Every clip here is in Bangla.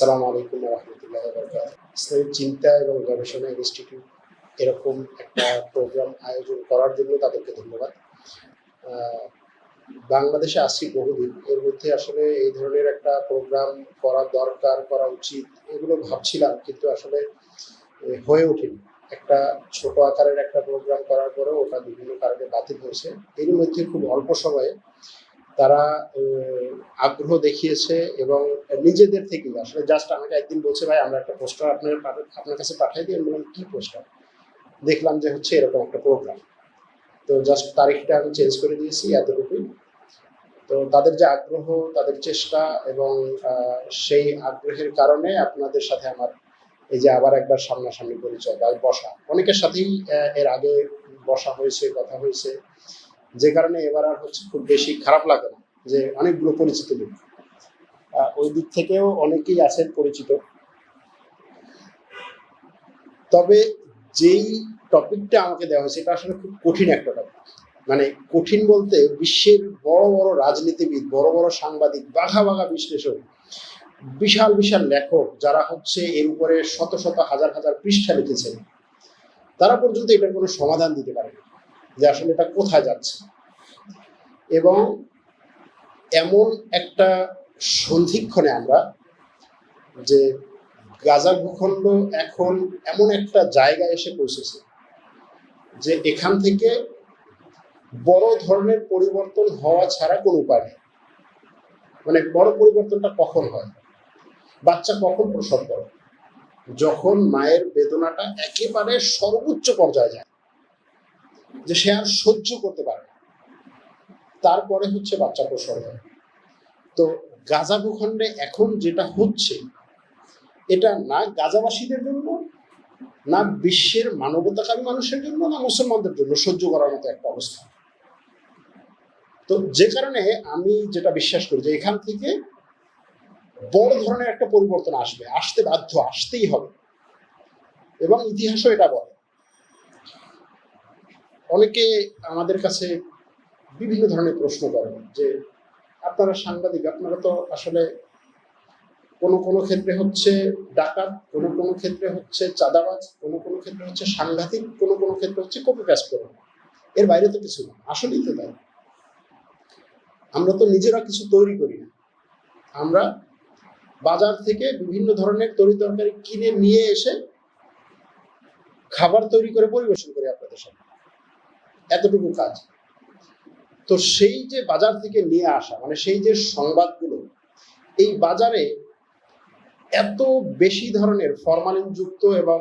আসসালামু আলাইকুম রহমতুল্লাহ বরকাত। ইসলামিক চিন্তা এবং গবেষণা ইনস্টিটিউট এরকম একটা প্রোগ্রাম আয়োজন করার জন্য তাদেরকে ধন্যবাদ। আহ, বাংলাদেশে আসছি বহুদিন, এর মধ্যে আসলে এই ধরনের একটা প্রোগ্রাম করা দরকার, করা উচিত এগুলো ভাবছিলাম, কিন্তু আসলে হয়ে ওঠেনি। একটা ছোট আকারের একটা প্রোগ্রাম করার পরেও ওটা বিভিন্ন কারণে বাতিল হয়েছে। এর মধ্যে খুব অল্প সময়ে তারা আগ্রহ দেখিয়েছে এবং নিজেদের থেকেই আসলে জাস্ট আমাকে একদিন বলছে, ভাই আমরা একটা পোস্টার আপনার কাছে পাঠিয়ে দিই। আমি বললাম, কি পোস্টার? দেখলাম যে হচ্ছে এরকম একটা প্রোগ্রাম। তো জাস্ট তারিখটা আমি চেঞ্জ করে দিয়েছি, এতটুকুই। তো তাদের যে আগ্রহ, তাদের চেষ্টা এবং সেই আগ্রহের কারণে আপনাদের সাথে আমার এই যে আবার একবার সামনাসামনি পরিচয় বা বসা, অনেকের সাথেই এর আগে বসা হয়েছে, কথা হয়েছে, যে কারণে এবার আর হচ্ছে খুব বেশি খারাপ লাগে না যে অনেকগুলো পরিচিত লোক। ওই দিক থেকেও অনেকেই আছেন পরিচিত। তবে যেই টপিকটা আমাকে দেওয়া হয়েছে এটা আসলে খুব কঠিন একটা টপিক। মানে কঠিন বলতে, বিশ্বের বড় বড় রাজনীতিবিদ, বড় বড় সাংবাদিক, বাঘা বাঘা বিশ্লেষক, বিশাল বিশাল লেখক যারা হচ্ছে এর উপরে শত শত হাজার হাজার পৃষ্ঠা লিখেছেন, তারা পর্যন্ত এটার কোনো সমাধান দিতে পারে না যে আসলে এটা কোথায় যাচ্ছে। এবং এমন একটা সন্ধিক্ষণে আমরা, যে গাজা ভূখণ্ড এখন এমন একটা জায়গায় এসে পৌঁছেছে যে এখান থেকে বড় ধরনের পরিবর্তন হওয়া ছাড়া কোনো উপায় নেই। মানে বড় পরিবর্তনটা কখন হয়? বাচ্চা কখন প্রসব করে? যখন মায়ের বেদনাটা একেবারে সর্বোচ্চ পর্যায়ে যায়, যে সে আর সহ্য করতে পারে না, তারপরে হচ্ছে বাচ্চা প্রসব হয়। তো গাজা ভূখণ্ডে এখন যেটা হচ্ছে, এটা না গাজাবাসীদের জন্য, না বিশ্বের মানবতাকামী মানুষের জন্য, না মুসলমানদের জন্য সহ্য করার মতো একটা অবস্থা। তো যে কারণে আমি যেটা বিশ্বাস করি যে এখান থেকে বড় ধরনের একটা পরিবর্তন আসবে, আসতে বাধ্য, আসতেই হবে। এবং ইতিহাসও এটা বলে। অনেকে আমাদের কাছে বিভিন্ন ধরনের প্রশ্ন করেন যে আপনারা সাংবাদিক, আপনারা তো আসলে কোনো কোনো ক্ষেত্রে হচ্ছে ডাকাত, কোনো কোনো ক্ষেত্রে হচ্ছে চাঁদাবাজ, কোনো কোনো ক্ষেত্রে হচ্ছে সাংঘাতিক, কোনো কোনো ক্ষেত্রে হচ্ছে কপি পেস্ট করেন, এর বাইরে তো কিছু না। আসলেই তো তাই। আমরা তো নিজেরা কিছু তৈরি করি না। আমরা বাজার থেকে বিভিন্ন ধরনের তরি তরকারি কিনে নিয়ে এসে খাবার তৈরি করে পরিবেশন করি আপনাদের সামনে, এতটুকু কাজ। তো সেই যে বাজার থেকে নিয়ে আসা, মানে সেই যে সংবাদগুলো, এই বাজারে এত বেশি ধরনের ফরমালিন যুক্ত এবং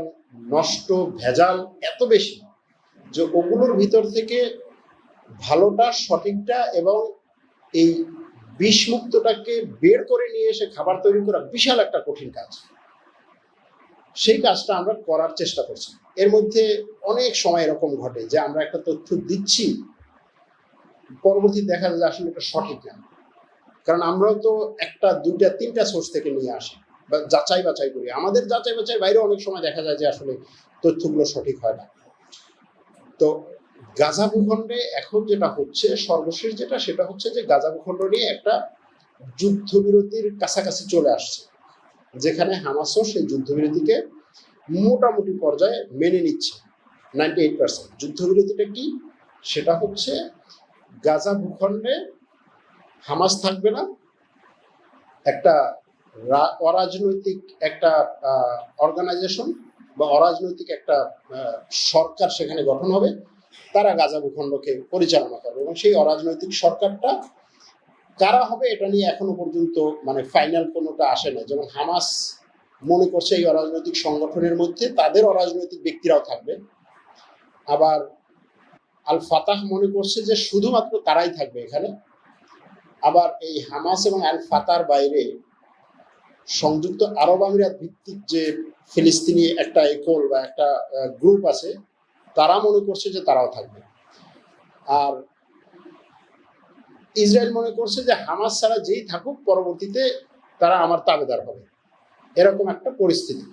নষ্ট ভেজাল এত বেশি, যে ওগুলোর ভিতর থেকে ভালোটা, সঠিকটা এবং এই বিষমুক্তটাকে বের করে নিয়ে এসে খাবার তৈরি করা বিশাল একটা কঠিন কাজ। সেই কাজটা আমরা করার চেষ্টা করছি। এর মধ্যে অনেক সময় এরকম ঘটে যে আমরা একটা তথ্য দিচ্ছি, পরবর্তী দেখা যায় আসলে এটা সঠিক না। কারণ আমরাও তো একটা, দুইটা, তিনটা সোর্স থেকে নিয়ে আসি বা যাচাই বাছাই করি। আমাদের যাচাই বাছাই বাইরে অনেক সময় দেখা যায় যে আসলে তথ্যগুলো সঠিক হয় না। তো গাজা ভূখণ্ডে এখন যেটা হচ্ছে, সর্বশেষ যেটা, সেটা হচ্ছে যে গাজা ভূখণ্ড নিয়ে একটা যুদ্ধবিরতির কাছাকাছি চলে আসছে, যেখানে হামাসও সেই যুদ্ধবিরতিকে মোটামুটি পর্যায়ে মেনে নিচ্ছে 98%। যুদ্ধবিরতিটা কি? সেটা হচ্ছে গাজা ভূখণ্ডে হামাস থাকবে না, একটা অরাজনৈতিক একটা অর্গানাইজেশন বা অরাজনৈতিক একটা সরকার সেখানে গঠন হবে, তারা গাজা ভূখণ্ডকে পরিচালনা করবে। এবং সেই অরাজনৈতিক সরকারটা কারা হবে এটা নিয়ে এখনো পর্যন্ত মানে ফাইনাল কোনোটা আসে না। যেমন হামাস মনে করছে এই অরাজনৈতিক সংগঠনের মধ্যে তাদের অরাজনৈতিক ব্যক্তিরাও থাকবে, আবার আল ফাতাহ মনে করছে যে শুধুমাত্র তারাই থাকবে এখানে। আবার এই হামাস এবং আল ফাতার বাইরে সংযুক্ত আরব আমিরাত ভিত্তিক যে ফিলিস্তিনি একটা একল বা একটা গ্রুপ আছে, তারা মনে করছে যে তারাও থাকবে। আর ইসরায়েল মনে করছে যে হামাস ছাড়া যেই থাকুক পরবর্তীতে তারা আমার তাবেদার হবে, এরকম একটা পরিস্থিতি।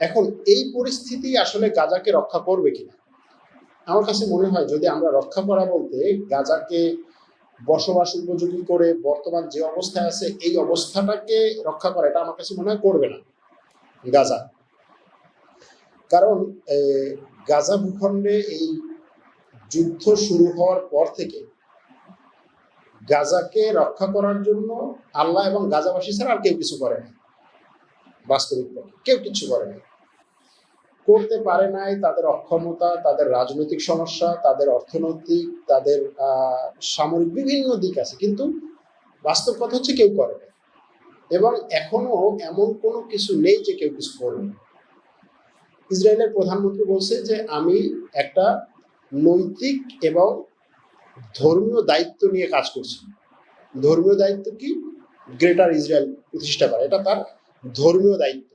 এখন এই পরিস্থিতি আসলে গাজাকে রক্ষা করবে কিনা? আমার কাছে মনে হয় যদি আমরা রক্ষা করা বলতে গাজাকে বসবাস উপযোগী করে বর্তমান যে অবস্থায় আছে এই অবস্থাটাকে রক্ষা করা, এটা আমার কাছে মনে হয় করবে না গাজা। কারণ গাজা ভূখণ্ডে এই যুদ্ধ শুরু হওয়ার পর থেকে গাজাকে রক্ষা করার জন্য আল্লাহ এবং গাজাবাসী ছাড়া আর কেউ কিছু করে না। বাস্তবিক কেউ কিছু করে না, করতে পারে নাই। তাদের অক্ষমতা, তাদের রাজনৈতিক সমস্যা, তাদের অর্থনৈতিক, তাদের সামরিক বিভিন্ন দিক আছে, কিন্তু বাস্তব কথা হচ্ছে কেউ করে না। এবং এখনো এমন কোনো কিছু নেই যে কেউ কিছু করবে। ইসরায়েলের প্রধানমন্ত্রী বলছে যে আমি একটা নৈতিক এবং ধর্মীয় দায়িত্ব নিয়ে কাজ করছি। ধর্মীয় দায়িত্ব কি? গ্রেটার ইসরায়েল প্রতিষ্ঠা করা, এটা তার ধর্মীয় দায়িত্ব।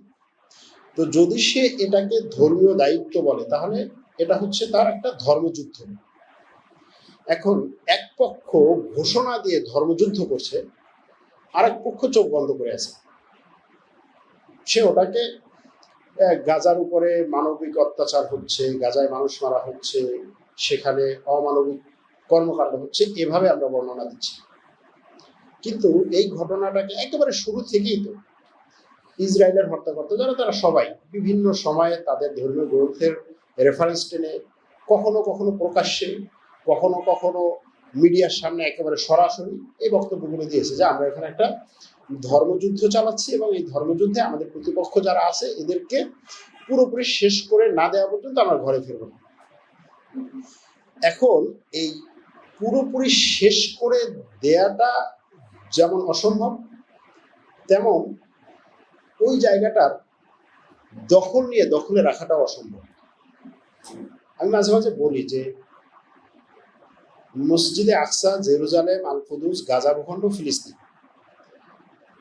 তো যদি সে এটাকে ধর্মীয় দায়িত্ব বলে তাহলে এটা হচ্ছে তার একটা ধর্মযুদ্ধ। এখন এক পক্ষ ঘোষণা দিয়ে ধর্মযুদ্ধ করছে, আরেক পক্ষ চোখ বন্ধ করে আছে। সে ওটাকে গাজার উপরে মানবিক অত্যাচার হচ্ছে, গাজায় মানুষ মারা হচ্ছে, সেখানে অমানবিক কর্মকাণ্ড হচ্ছে, এভাবে আমরা বর্ণনা দিচ্ছি। কিন্তু এই ঘটনাটাকে একেবারে শুরু থেকেই তো ইসরায়েলের হত্যাকর্তা যারা, তারা সবাই বিভিন্ন সময়ে তাদের ধর্মীয় গ্রন্থের রেফারেন্স টেনে কখনো কখনো প্রকাশ্যে, কখনো কখনো মিডিয়ার সামনে একেবারে সরাসরি এই বক্তব্যগুলো দিয়েছে যে আমরা এখানে একটা ধর্মযুদ্ধ চালাচ্ছি এবং এই ধর্মযুদ্ধে আমাদের প্রতিপক্ষ যারা আছে এদেরকে পুরোপুরি শেষ করে না দেওয়া পর্যন্ত আমরা ঘরে ফিরব না। এখন এই পুরোপুরি শেষ করে দেয়াটা যেমন অসম্ভব, তেমন ওই জায়গাটার দখল নিয়ে দখলে রাখাটাও অসম্ভব। আমি মাঝে মাঝে বলি যে মসজিদে আকসা, জেরুজালেম, আল কুদুস, গাজা ভূখণ্ড, ফিলিস্তিন,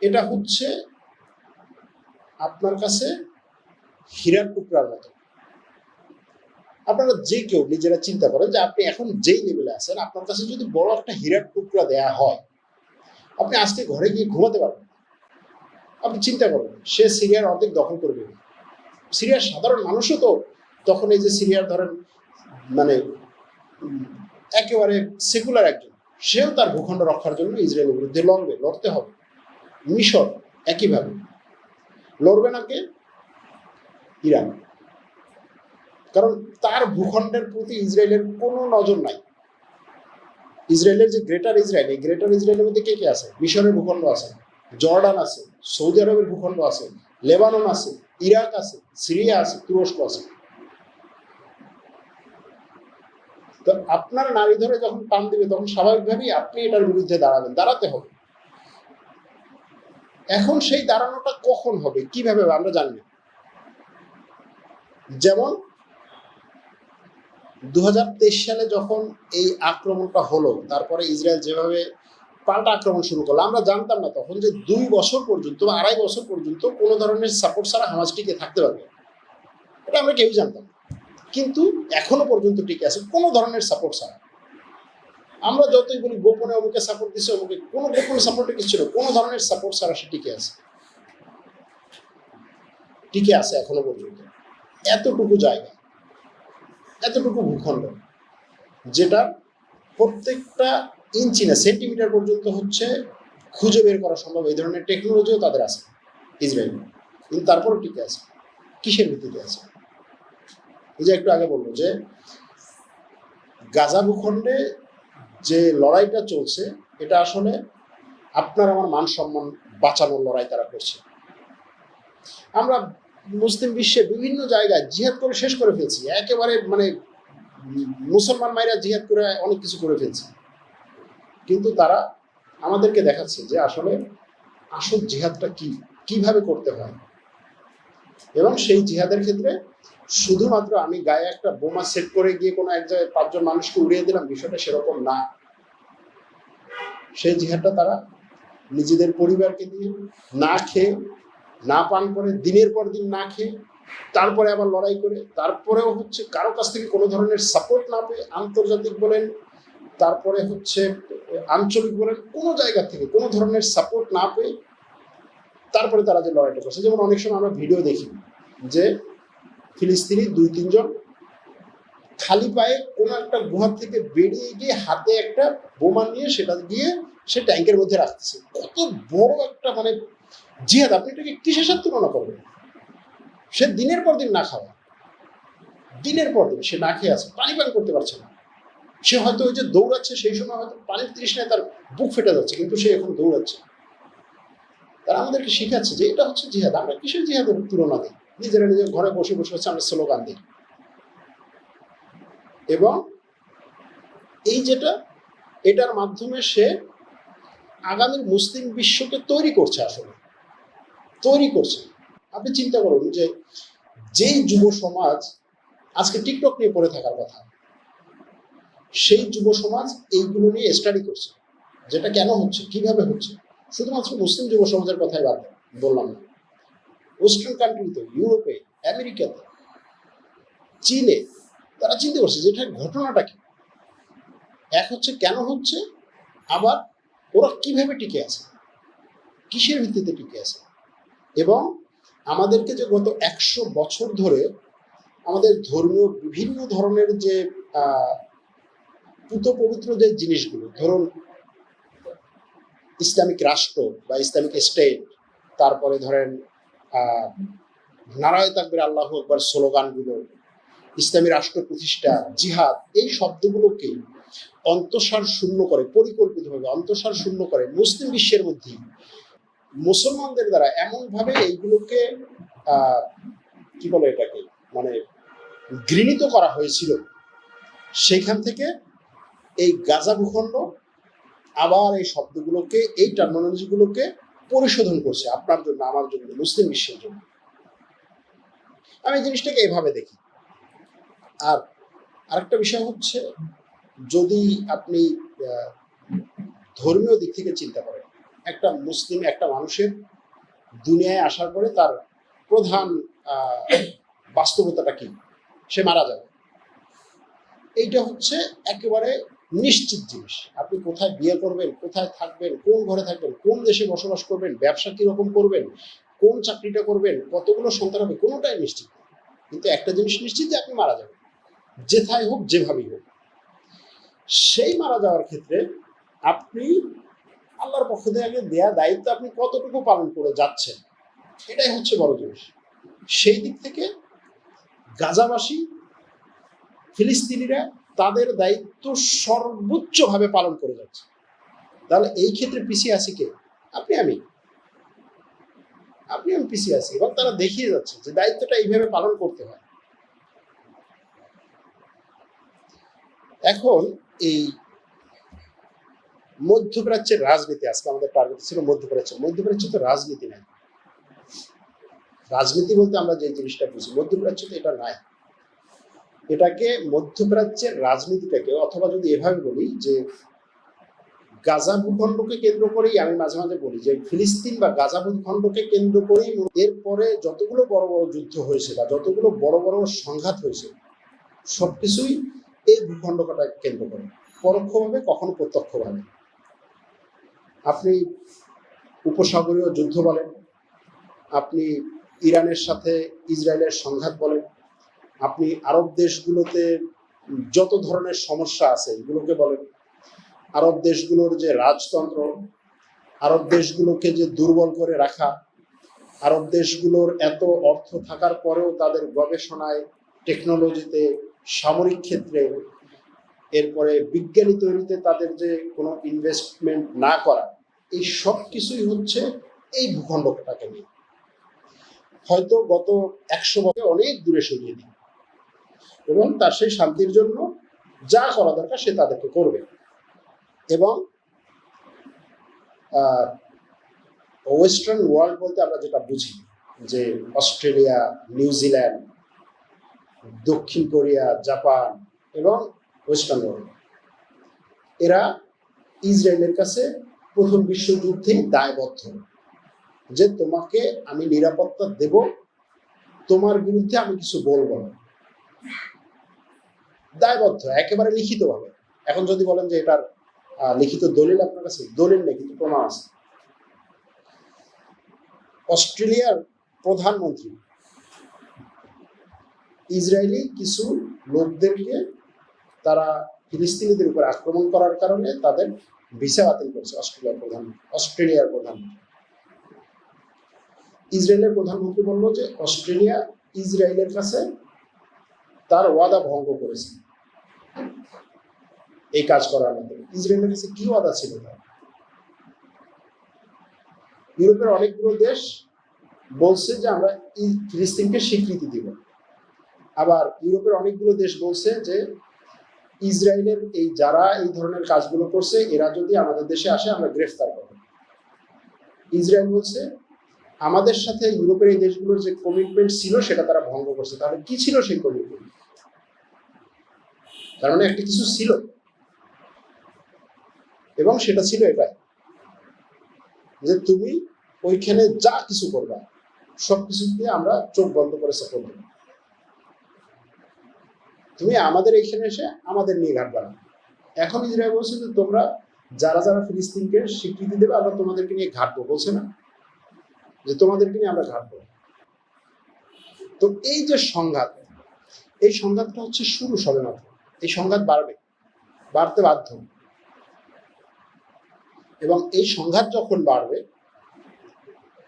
এটা হচ্ছে আপনার কাছে হীরার টুকরার মতো। আপনারা যে কেউ নিজেরা চিন্তা করেন যে আপনি এখন যেই লেভেলে আছেন, আপনার কাছে যদি বড় একটা হীরার টুকরা দেয়া হয়, আপনি আজকে ঘরে গিয়ে ঘুমাতে পারবেন। আপনি চিন্তা করবেন সে সিরিয়ার অর্ধেক দখল করবে। সিরিয়ার সাধারণ মানুষও তো তখন এই যে সিরিয়ার ধরেন মানে একেবারে সেকুলার একজন, সেও তার ভূখণ্ড রক্ষার জন্য ইসরায়েলের বিরুদ্ধে লড়তে হবে। মিশর একইভাবে লড়বে না কে? ইরান। কারণ তার ভূখণ্ডের প্রতি ইসরায়েলের কোনো নজর নাই। ইসরায়েলের যে গ্রেটার ইসরায়েল, এই গ্রেটার ইসরায়েলের মধ্যে কে কে আছে? মিশরের ভূখণ্ড আছে, জর্ডান আছে, সৌদি আরবের ভূখণ্ড আছে, লেবানন আছে, ইরাক আছে, সিরিয়া আছে, তুরস্ক আছে। তো আপনার নারী ধরে যখন টান দিবে তখন স্বাভাবিকভাবেই আপনি এটার বিরুদ্ধে দাঁড়াতে হবে। এখন সেই দাঁড়ানোটা কখন হবে, কিভাবে আমরা জানি না। যেমন 2023 সালে যখন এই আক্রমণটা হলো, তারপরে ইসরায়েল যেভাবে পাল্টা আক্রমণ শুরু করলো, আমরা জানতাম না তখন যে 2 বছর পর্যন্ত বা 2.5 বছর পর্যন্ত কোনো ধরনের সাপোর্ট ছাড়া হামাস টিকে থাকতে পারবে, এটা আমরা কেউ জানতাম। কিন্তু এখনো পর্যন্ত টিকে আছে কোনো ধরনের সাপোর্ট ছাড়া। আমরা যতই বলি গোপনে অমুকে সাপোর্ট দিচ্ছে, অমুকে, কোনো গোপনে সাপোর্টে কিছু ছিল, কোনো ধরনের সাপোর্ট ছাড়া সে টিকে আছে এখনো পর্যন্ত। এতটুকু জায়গা, এতটুকু ভূখণ্ড, যেটা প্রত্যেকটা ইঞ্চি না সেন্টিমিটার পর্যন্ত হচ্ছে খুঁজে বের করা সম্ভব, এই ধরনের টেকনোলজিও তাদের আছে ইসরায়েল, কিন্তু তারপরও টিকে আছে। কিসের ভিত্তিতে আছে? এই যে একটু আগে বললো যে গাজা ভূখণ্ডে যে লড়াইটা চলছে, এটা আসলে আপনার আমার মান সম্মান বাঁচানোর লড়াই তারা করছে। আমরা মুসলিম বিশ্বে বিভিন্ন জায়গায় জিহাদ করে শেষ করে ফেলছি, একেবারে মানে মুসলমান মায়েরা জিহাদ করে অনেক কিছু করে ফেলছে, কিন্তু তারা আমাদেরকে দেখাচ্ছে যে আসলে আসল জিহাদটা কিভাবে করতে হয়। এবং সেই জিহাদের ক্ষেত্রে শুধুমাত্র আমি গায়ে একটা বোমা সেট করে গিয়ে কোনো এক জায়গায় 5 জন মানুষকে উড়িয়ে দিলাম, বিষয়টা সেরকম না। সেই জিহাদটা তারা নিজেদের পরিবারকে দিয়ে, না খেয়ে, না পান করে, দিনের পর দিন না খেয়ে, তারপরে আবার লড়াই করে, তারপরেও হচ্ছে কারো কাছ থেকে কোনো ধরনের সাপোর্ট না পেয়ে, আন্তর্জাতিক বলেন, তারপরে হচ্ছে আঞ্চলিক বলেন, কোনো জায়গা থেকে কোনো ধরনের সাপোর্ট না পেয়ে তারপরে তারা যে লড়াইটা করছে। যেমন অনেক সময় আমরা ভিডিও দেখি যে ফিলিস্তিনি 2-3 জন খালি পায়ে কোনো একটা গুহা থেকে বেরিয়ে গিয়ে হাতে একটা বোমা নিয়ে সেটা গিয়ে সে ট্যাঙ্কের মধ্যে রাখতেছে। কত বড় একটা মানে জিহাদ! আপনি এটাকে কিসের সাথে তুলনা করবেন? সে দিনের পর দিন না খাওয়া, দিনের পর দিন সে না খেয়ে আছে, পানি পান করতে পারছে না। সে হয়তো ওই যে দৌড়াচ্ছে, সেই সময় হয়তো পানির তৃষ্ণায় তার বুক ফেটে যাচ্ছে, কিন্তু সে এখন দৌড়াচ্ছে। তারা আমাদেরকে শিখাচ্ছে যে এটা হচ্ছে জিহাদ। আমরা কিসের জিহাদের তুলনা দিই? নিজেরা নিজের ঘরে বসে বসে হচ্ছে আমরা স্লোগান দিই। এবং এই যেটা, এটার মাধ্যমে সে আগামীর মুসলিম বিশ্বকে তৈরি করছে, আসলে তৈরি করছে। আপনি চিন্তা করুন যে যেই যুব সমাজ আজকে টিকটক নিয়ে পড়ে থাকার কথা, সেই যুব সমাজ এইগুলো নিয়ে স্টাডি করছে, যেটা কেন হচ্ছে, কিভাবে হচ্ছে। শুধুমাত্র মুসলিম যুব সমাজের কথাই বললাম না, ওয়েস্টার্ন কান্ট্রিতে, ইউরোপে, আমেরিকাতে, চীনে তারা চিন্তা করছে যে এটার ঘটনাটা কি, এক হচ্ছে কেন হচ্ছে, আবার ওরা কিভাবে টিকে আছে, কিসের ভিত্তিতে টিকে আছে। এবং আমাদেরকে যে গত 100 বছর ধরে আমাদের ধর্মীয় বিভিন্ন ধরনের যে পুত পবিত্র যে জিনিসগুলো, ধরুন ইসলামিক রাষ্ট্র বা ইসলামিক স্টেট, তারপরে ধরেন নারায়ে তাকবীর আল্লাহু আকবার স্লোগানগুলো, ইসলামী রাষ্ট্র প্রতিষ্ঠা, জিহাদ, এই শব্দগুলোকে অন্তঃসার শূন্য করে, পরিকল্পিতভাবে অন্তঃসার শূন্য করে মুসলিম বিশ্বের মধ্যে মুসলমানদের দ্বারা এমনভাবে এইগুলোকে কি বলে এটাকে, মানে ঘৃণিত করা হয়েছিল। সেখান থেকে এই গাজা ভূখণ্ড আবার এই শব্দগুলোকে, এই টার্মিনোলজিগুলোকে পরিশোধন করছে আপনার জন্য, আমার জন্য, মুসলিম বিশ্বের জন্য। আমি জিনিসটাকে এভাবে দেখি। আর আরেকটা বিষয় হচ্ছে, যদি আপনি ধর্মীয় দিক থেকে চিন্তা করেন, একটা মুসলিম একটা মানুষের দুনিয়ায় আসার পরে তার প্রধান বাস্তবতাটা কি? সে মারা যাবে। এইটা হচ্ছে একেবারে নিশ্চিত জিনিস। আপনি কোথায় বিয়ে করবেন, কোথায় থাকবেন, কোন ঘরে থাকবেন, কোন দেশে বসবাস করবেন, ব্যবসা কিরকম করবেন, কোন চাকরিটা করবেন, কতগুলো সন্তান হবে, কোনোটাই নিশ্চিত। কিন্তু একটা জিনিস নিশ্চিত, যে আপনি মারা যাবেন, যেথায় হোক, যেভাবেই হোক। সেই মারা যাওয়ার ক্ষেত্রে আপনি আল্লাহর পক্ষ থেকে দেয়া দায়িত্ব আপনি কতটুকু পালন করে যাচ্ছেন, এটাই হচ্ছে বড় জিনিস। সেই দিক থেকে গাজাবাসী, ফিলিস্তিনিরা তাদের দায়িত্ব সর্বোচ্চভাবে পালন করে যাচ্ছে। তাহলে এই ক্ষেত্রে পিছিয়ে আছি কে? আপনি আমি পিছিয়ে আছি, এবং তারা দেখিয়ে যাচ্ছে যে দায়িত্বটা এইভাবে পালন করতে হয়। এখন এই মধ্যপ্রাচ্যের রাজনীতি, আজকে আমাদের টার্গেট ছিল মধ্যপ্রাচ্যে তো রাজনীতি নাই। রাজনীতি বলতে আমরা যে জিনিসটা বুঝি, মধ্যপ্রাচ্যে তো এটা নাই। এটাকে মধ্যপ্রাচ্যের রাজনীতিটাকে, অথবা যদি এভাবে বলি যে গাজা ভূখণ্ডকে কেন্দ্র করেই, আমি মাঝে মাঝে বলি যে ফিলিস্তিন বা গাজা ভূখণ্ডকে কেন্দ্র করেই এরপরে যতগুলো বড় বড় যুদ্ধ হয়েছে বা যতগুলো বড় বড় সংঘাত হয়েছে, সবকিছুই এই ভূখণ্ডটাকে কেন্দ্র করে, পরোক্ষভাবে কখনো প্রত্যক্ষভাবে। আপনি উপসাগরীয় যুদ্ধ বলেন, আপনি ইরানের সাথে ইসরায়েলের সংঘাত বলেন, আপনি আরব দেশগুলোতে যত ধরনের সমস্যা আছে এগুলোকে বলেন, আরব দেশগুলোর যে রাজতন্ত্র, আরব দেশগুলোকে যে দুর্বল করে রাখা, আরব দেশগুলোর এত অর্থ থাকার পরেও তাদের গবেষণায়, টেকনোলজিতে, সামরিক ক্ষেত্রে, এরপরে বিজ্ঞানী তৈরিতে তাদের যে কোনো ইনভেস্টমেন্ট না করা, এই সব কিছুই হচ্ছে এই ভূখণ্ডটাকে নিয়ে। হয়তো গত 100 বছরে অনেক দূরে সরিয়ে দিই, এবং তার সেই শান্তির জন্য যা করা দরকার সে তাদেরকে করবে। এবং ওয়েস্টার্ন ওয়ার্ল্ড বলতে আমরা যেটা বুঝি, যে অস্ট্রেলিয়া, নিউজিল্যান্ড, দক্ষিণ কোরিয়া, জাপান এবং ওয়েস্টার্ন ওয়ার্ল্ড, এরা ইসরায়েলের কাছে প্রথম বিশ্বযুদ্ধেই দায়বদ্ধ, যে তোমাকে আমি নিরাপত্তা দেব, তোমার বিরুদ্ধে আমি কিছু বলবো না। দায়বদ্ধ একেবারে লিখিতভাবে। এখন যদি বলেন যে এটার লিখিত দলিল আপনার কাছে, দলিল নেই, কিন্তু প্রমাণ আছে। অস্ট্রেলিয়ার প্রধানমন্ত্রী ইসরায়েলি কিছু লোকদেরকে তারা ফিলিস্তিনিদের উপর আক্রমণ করার কারণে তাদের ভিসা বাতিল করছে অস্ট্রেলিয়ার প্রধানমন্ত্রী। ইসরায়েলের প্রধানমন্ত্রী বললো যে অস্ট্রেলিয়া ইসরায়েলের কাছে তার ওয়াদা ভঙ্গ করেছে এই কাজ করার মাধ্যমে। ইসরায়েলের কাছে কি ওয়াদা ছিল তার? ইউরোপের অনেকগুলো দেশ বলছে যে আমরা ফিলিস্তিনকে স্বীকৃতি দিব, আবার ইউরোপের অনেকগুলো দেশ বলছে যে ইসরায়েলের যারা এই ধরনের কাজগুলো করছে এরা যদি আমাদের দেশে আসে আমরা গ্রেফতার করব। ইসরায়েল বলছে আমাদের সাথে ইউরোপের এই দেশগুলোর যে কমিটমেন্ট ছিল সেটা তারা ভঙ্গ করছে। তাহলে কি ছিল সেই কমিটমেন্ট? তার মানে একটা কিছু ছিল, এবং সেটা ছিল এটাই যে তুমি ওইখানে যা কিছু করবা সবকিছুতে আমরা চোখ বন্ধ করে সাপোর্ট দেব, তুমি আমাদের এইখানে এসে আমাদের নিয়ে ঘাটবা না। এখন ইসরায়েল বলছে যে তোমরা যারা যারা ফিলিস্তিনকে স্বীকৃতি দেবে আমরা তোমাদেরকে নিয়ে ঘাটবো, বলছে না যে তোমাদেরকে নিয়ে আমরা ঘাটবো। তো এই যে সংঘাত, এই সংঘাতটা হচ্ছে শুরু সবেমাত্র। এই সংঘাত বাড়তে বাধ্য, এবং এই সংঘাত যখন বাড়বে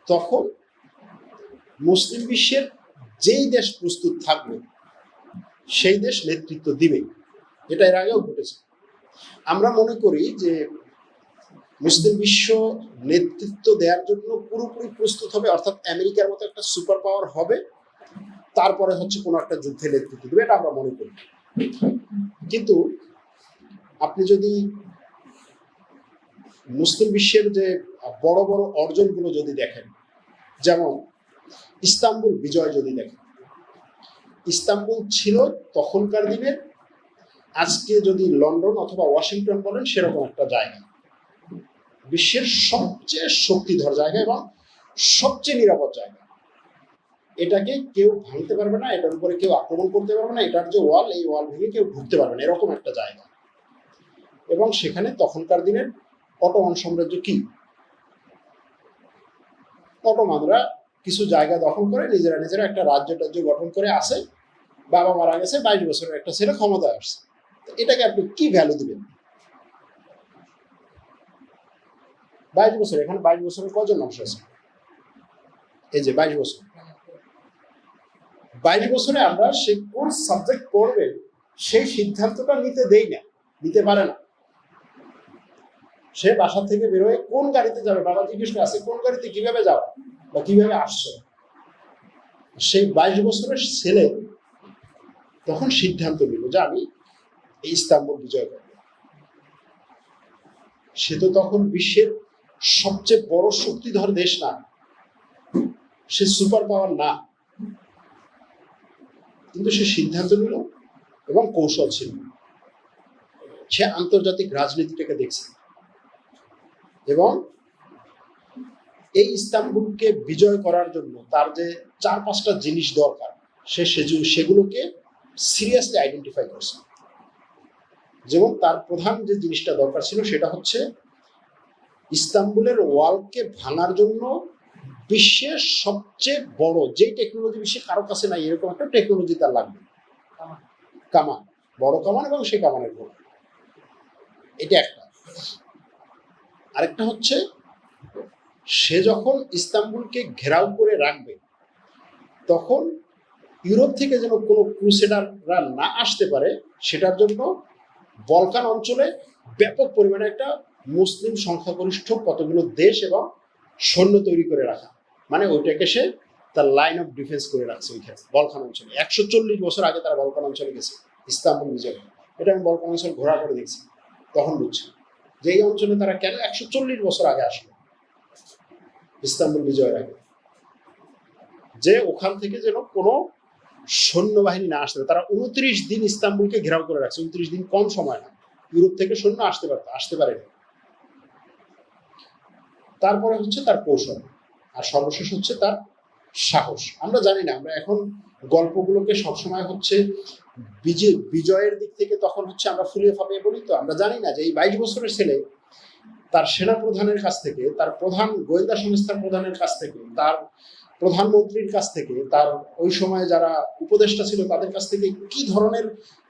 তখন মুসলিম বিশ্বের যেই দেশ প্রস্তুত থাকবে সেই দেশ নেতৃত্ব দিবে। এটা এর আগেও ঘটেছে। আমরা মনে করি যে মুসলিম বিশ্ব নেতৃত্ব দেওয়ার জন্য পুরোপুরি প্রস্তুত হবে, অর্থাৎ আমেরিকার মতো একটা সুপার পাওয়ার হবে, তারপরে হচ্ছে কোনো একটা যুদ্ধে নেতৃত্ব দেবে, এটা আমরা মনে করি। কিন্তু আপনি যদি মুসলিম বিশ্বের যে বড় বড় অর্জনগুলো যদি দেখেন, যেমন ইস্তাম্বুল বিজয় যদি দেখেন, ইস্তাম্বুল ছিল তখনকার দিনের আজকে যদি লন্ডন অথবা ওয়াশিংটন বলেন সেরকম একটা জায়গা, বিশ্বের সবচেয়ে শক্তিধর জায়গা এবং সবচেয়ে নিরাপদ জায়গা। এটাকে কেউ ভাঙতে পারবে না, এটার উপরে কেউ আক্রমণ করতে পারবে না, এটার যে ওয়াল, এই ওয়াল ভেঙে কেউ ঢুকতে পারবে না, এরকম একটা জায়গা। এবং সেখানে তখনকার দিনের অটোমান সাম্রাজ্য কি, অটোমানরা কিছু জায়গা দখল করে নিজেরা একটা রাজ্য গঠন করে আসে। বাবা মারা গেছে, 22 বছরের একটা ছেলে ক্ষমতায় আসছে, এটাকে আপনি কি ভ্যালু দিবেন? 22 বছর, এখানে 22 বছরের কজন মানুষ আছে? এই যে 22 বছর, 22 বছরে আমরা সে কোন সাবজেক্ট পড়বে সেই সিদ্ধান্তটা নিতে পারে না। সে বাসা থেকে বেরোয় কোন গাড়িতে যাবে, বাবা জিজ্ঞেস করে আছে কোন গাড়িতে কিভাবে যাওয়া বা কিভাবে আসছে, সেই 22 বছরের ছেলে তখন সিদ্ধান্ত নিল যে আমি এই ইস্তাম্বুল বিজয় করব। সে তো তখন বিশ্বের সবচেয়ে বড় শক্তিধর দেশ না, সে সুপার পাওয়ার না, কিন্তু সে সিদ্ধান্ত নিল এবং কৌশল ছিল। সে আন্তর্জাতিক রাজনীতিটাকে দেখছে এবং এই ইস্তাম্বুলকে বিজয় করার জন্য তার যে 4-5টা জিনিস দরকার সেগুলোকে সিরিয়াসলি আইডেন্টিফাই করছে। যেমন তার প্রধান যে জিনিসটা দরকার ছিল সেটা হচ্ছে ইস্তাম্বুলের ওয়ালকে ভাঙার জন্য বিশ্বের সবচেয়ে বড় যে টেকনোলজি বিশ্বে কারো কাছে নাই, এরকম একটা টেকনোলজি তার লাগবে। কামান, বড় কামান, এবং সেই কামানের ঘোড়া, এটা একটা। আরেকটা হচ্ছে সে যখন ইস্তাম্বুলকে ঘেরাও করে রাখবে তখন ইউরোপ থেকে যেন কোনো ক্রুসেডাররা না আসতে পারে, সেটার জন্য বলকান অঞ্চলে ব্যাপক পরিমাণে একটা মুসলিম সংখ্যাগরিষ্ঠ কতগুলো দেশ এবং সৈন্য তৈরি করে রাখা, মানে ওইটাকে সে তার লাইন অফ ডিফেন্স করে রাখছে ওইখানে বলকান অঞ্চলে। 140 বছর আগে তারা বলকান অঞ্চলে গেছে ইস্তাম্বুল বিজয়। এটা আমি বলকান অঞ্চল ঘোরা করে দেখছি, তখন বুঝছি যে এই অঞ্চলে তারা কেন 140 বছর আগে আসলো ইস্তাম্বুল বিজয়ের আগে, যে ওখান থেকে যেন কোনো সৈন্যবাহিনী না আসতে পারে। তারা 29 দিন ইস্তাম্বুলকে ঘেরাও করে রাখছে, 29 দিন কম সময় না, ইউরোপ থেকে সৈন্য আসতে পারেনি। তারপরে হচ্ছে তার কৌশল, আর সর্বশেষ হচ্ছে তার সাহস। আমরা জানি না, আমরা এখন গল্পগুলোকে সবসময় হচ্ছে বিজয়ের দিক থেকে তখন হচ্ছে আমরা ফুলিয়ে ফাঁপিয়ে বলি, তো আমরা জানি না যে এই 22 বছরের ছেলে তার সেনা প্রধানের কাছ থেকে, তার প্রধান গোয়েন্দা সংস্থার প্রধানের কাছ থেকে, তার প্রধানমন্ত্রীর কাছ থেকে, তার ওই সময় যারা উপদেষ্টা ছিল তাদের কাছ থেকে কি ধরনের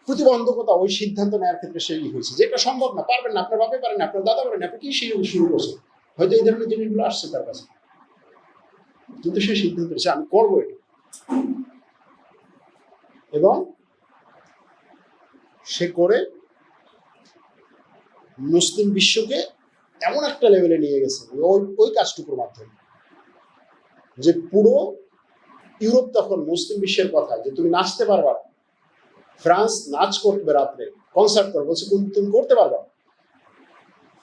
প্রতিবন্ধকতা ওই সিদ্ধান্ত নেওয়ার ক্ষেত্রে সেই হয়েছে যে এটা সম্ভব না, পারবেন না, আপনার বাপে পারেন, আপনার দাদা পারেন, আপনি কি শুরু করছেন, হয়তো এই ধরনের জিনিসগুলো আসছে তার কাছে, কিন্তু সে সিদ্ধান্ত নিয়েছে আমি করবো এটা। এবং সে করে মুসলিম বিশ্বকে এমন একটা লেভেলে নিয়ে গেছে ওই কাজটুকুর মাধ্যমে যে পুরো ইউরোপ তখন মুসলিম বিশ্বের কথা যে তুমি নাচতে পারবা, ফ্রান্স নাচ করবে রাত্রে, কনসার্ট করবে, বলছে তুমি করতে পারবা,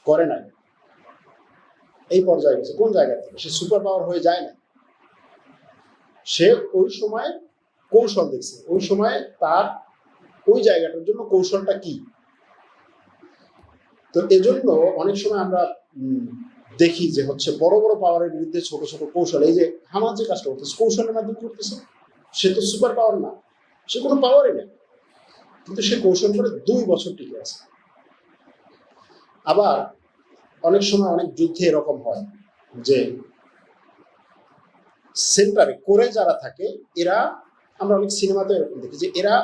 করে নাই। এই পর্যায়ে গেছে কোন জায়গা থেকে, সে সুপার পাওয়ার হয়ে যায় না, সে ওই সময় কৌশল দেখছে, ওই সময় তার ওই জায়গাটার জন্য কৌশলটা কি। তো এজন্য অনেক সময় আমরা দেখি যে হচ্ছে বড় বড় পাওয়ারের বিরুদ্ধে ছোট ছোট কৌশল, এই যে হামাজ যে কাজটা করতেছে কৌশলের মাধ্যমে করতেছে, সে তো সুপার পাওয়ার না, সে কোনো পাওয়ারই নেই, কিন্তু সে কৌশল করে 2 বছর টিকে আছে। আবার অনেক সময় অনেক যুদ্ধে এরকম হয় যে সেন্টারে করে যারা থাকে এরা, আমরা অনেক সিনেমাতে এরকম দেখি যে এরা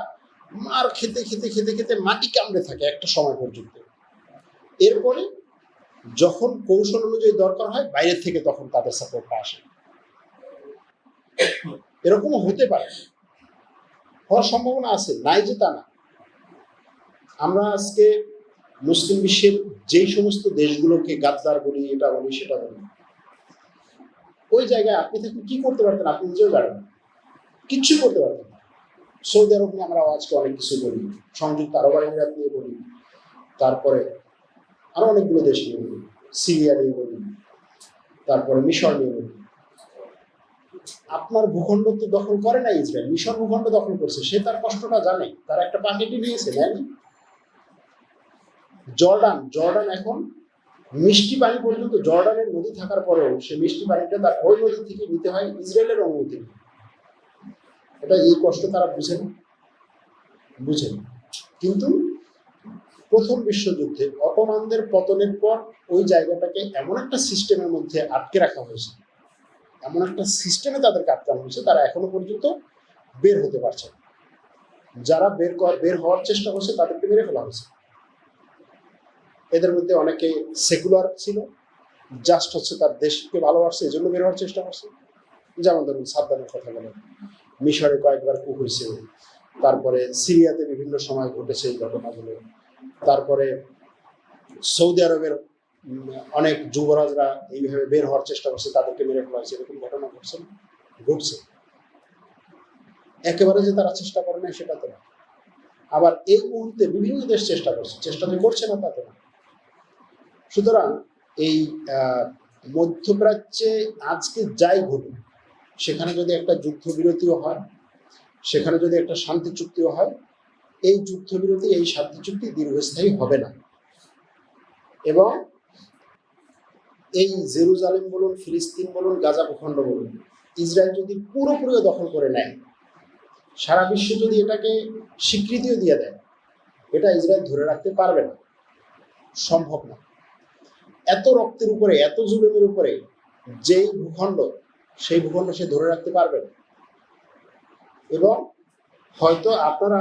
মার খেতে খেতে খেতে খেতে মাটি কামড়ে থাকে একটা সময় পর্যন্ত, এরপরে যখন কৌশল অনুযায়ী দরকার হয় বাইরের থেকে তখন তাদের সাপোর্টটা আসে। এরকমও হতে পারে, হওয়ার সম্ভাবনা আছে, নাই যে তা না। আমরা আজকে মুসলিম বিশ্বের যেই সমস্ত দেশগুলোকে গাদ্দার বলি, এটা বলি সেটা বলি, ওই জায়গায় আপনি থেকে কি করতে পারতেন আপনি নিজেও জানেন, কিচ্ছু করতে পারতেন না। সৌদি আরব নিয়ে আমরা আজকে অনেক কিছু বলি, সংযুক্ত আরব আমিরাত নিয়ে বলি, তারপরে আরো অনেকগুলো দেশ নিয়ে বলি, সিরিয়া নিয়ে বলি, তারপরে মিশর নিয়ে বলি। আপনার ভূখণ্ড তো দখল করে না ইসরায়েল, মিশর ভূখণ্ড দখল করছে, সে তার কষ্টটা জানে, তার একটা পাকেটই নিয়েছে, নেন। জর্ডান এখন মিষ্টি পানি পর্যন্ত, জর্ডানের নদী থাকার পরেও সে মিষ্টি পানিটা তার ওই নদী থেকে নিতে হয় ইসরায়েলের অনুমতি। এটা এই কষ্ট তারা বুঝেন। কিন্তু প্রথম বিশ্বযুদ্ধে অটোমানদের পতনের পর ওই জায়গাটাকে এমন একটা সিস্টেমের মধ্যে আটকে রাখা হয়েছে, এমন একটা সিস্টেমে তাদেরকে আটকানো হয়েছে, তারা এখনো পর্যন্ত বের হতে পারছে না। যারা বের হওয়ার চেষ্টা করছে তাদেরকে মেরে ফেলা হয়েছে। এদের মধ্যে অনেকে সেকুলার ছিল, জাস্ট হচ্ছে তার দেশকে ভালোবাসছে এই জন্য বের হওয়ার চেষ্টা করছে, যেমন ধরুন সাদ্দামের কথা বলেন, মিশরে কয়েকবার কূপ হয়েছে, তারপরে সিরিয়াতে বিভিন্ন সময় ঘটেছে এই ঘটনাগুলো, তারপরে সৌদি আরবের অনেক যুবরাজরা এইভাবে বের হওয়ার চেষ্টা করছে, তাদেরকে মেরে ফেলা হয়েছে, এরকম ঘটনা ঘটছে। একেবারে যে তারা চেষ্টা করে না সেটা তো না। আবার এই মুহূর্তে বিভিন্ন দেশ চেষ্টা যে করছে না তা তো না। সুতরাং এই মধ্যপ্রাচ্যে আজকে যাই ঘটুক, সেখানে যদি একটা যুদ্ধবিরতিও হয়, সেখানে যদি একটা শান্তি চুক্তিও হয়, এই যুদ্ধবিরতি এই শান্তি চুক্তি দীর্ঘস্থায়ী হবে না। এবং এই জেরুজালেম বলুন, ফিলিস্তিন বলুন, গাজা ভূখণ্ড বলুন, ইসরায়েল যদি পুরোপুরি দখল করে নেয়, সারা বিশ্ব যদি এটাকে স্বীকৃতিও দিয়ে দেয়, এটা ইসরায়েল ধরে রাখতে পারবে না, সম্ভব না। এত রক্তের উপরে, এত জুলুমের উপরে যেই ভূখণ্ড, সেই ভূখণ্ড সে ধরে রাখতে পারবে না। এবং হয়তো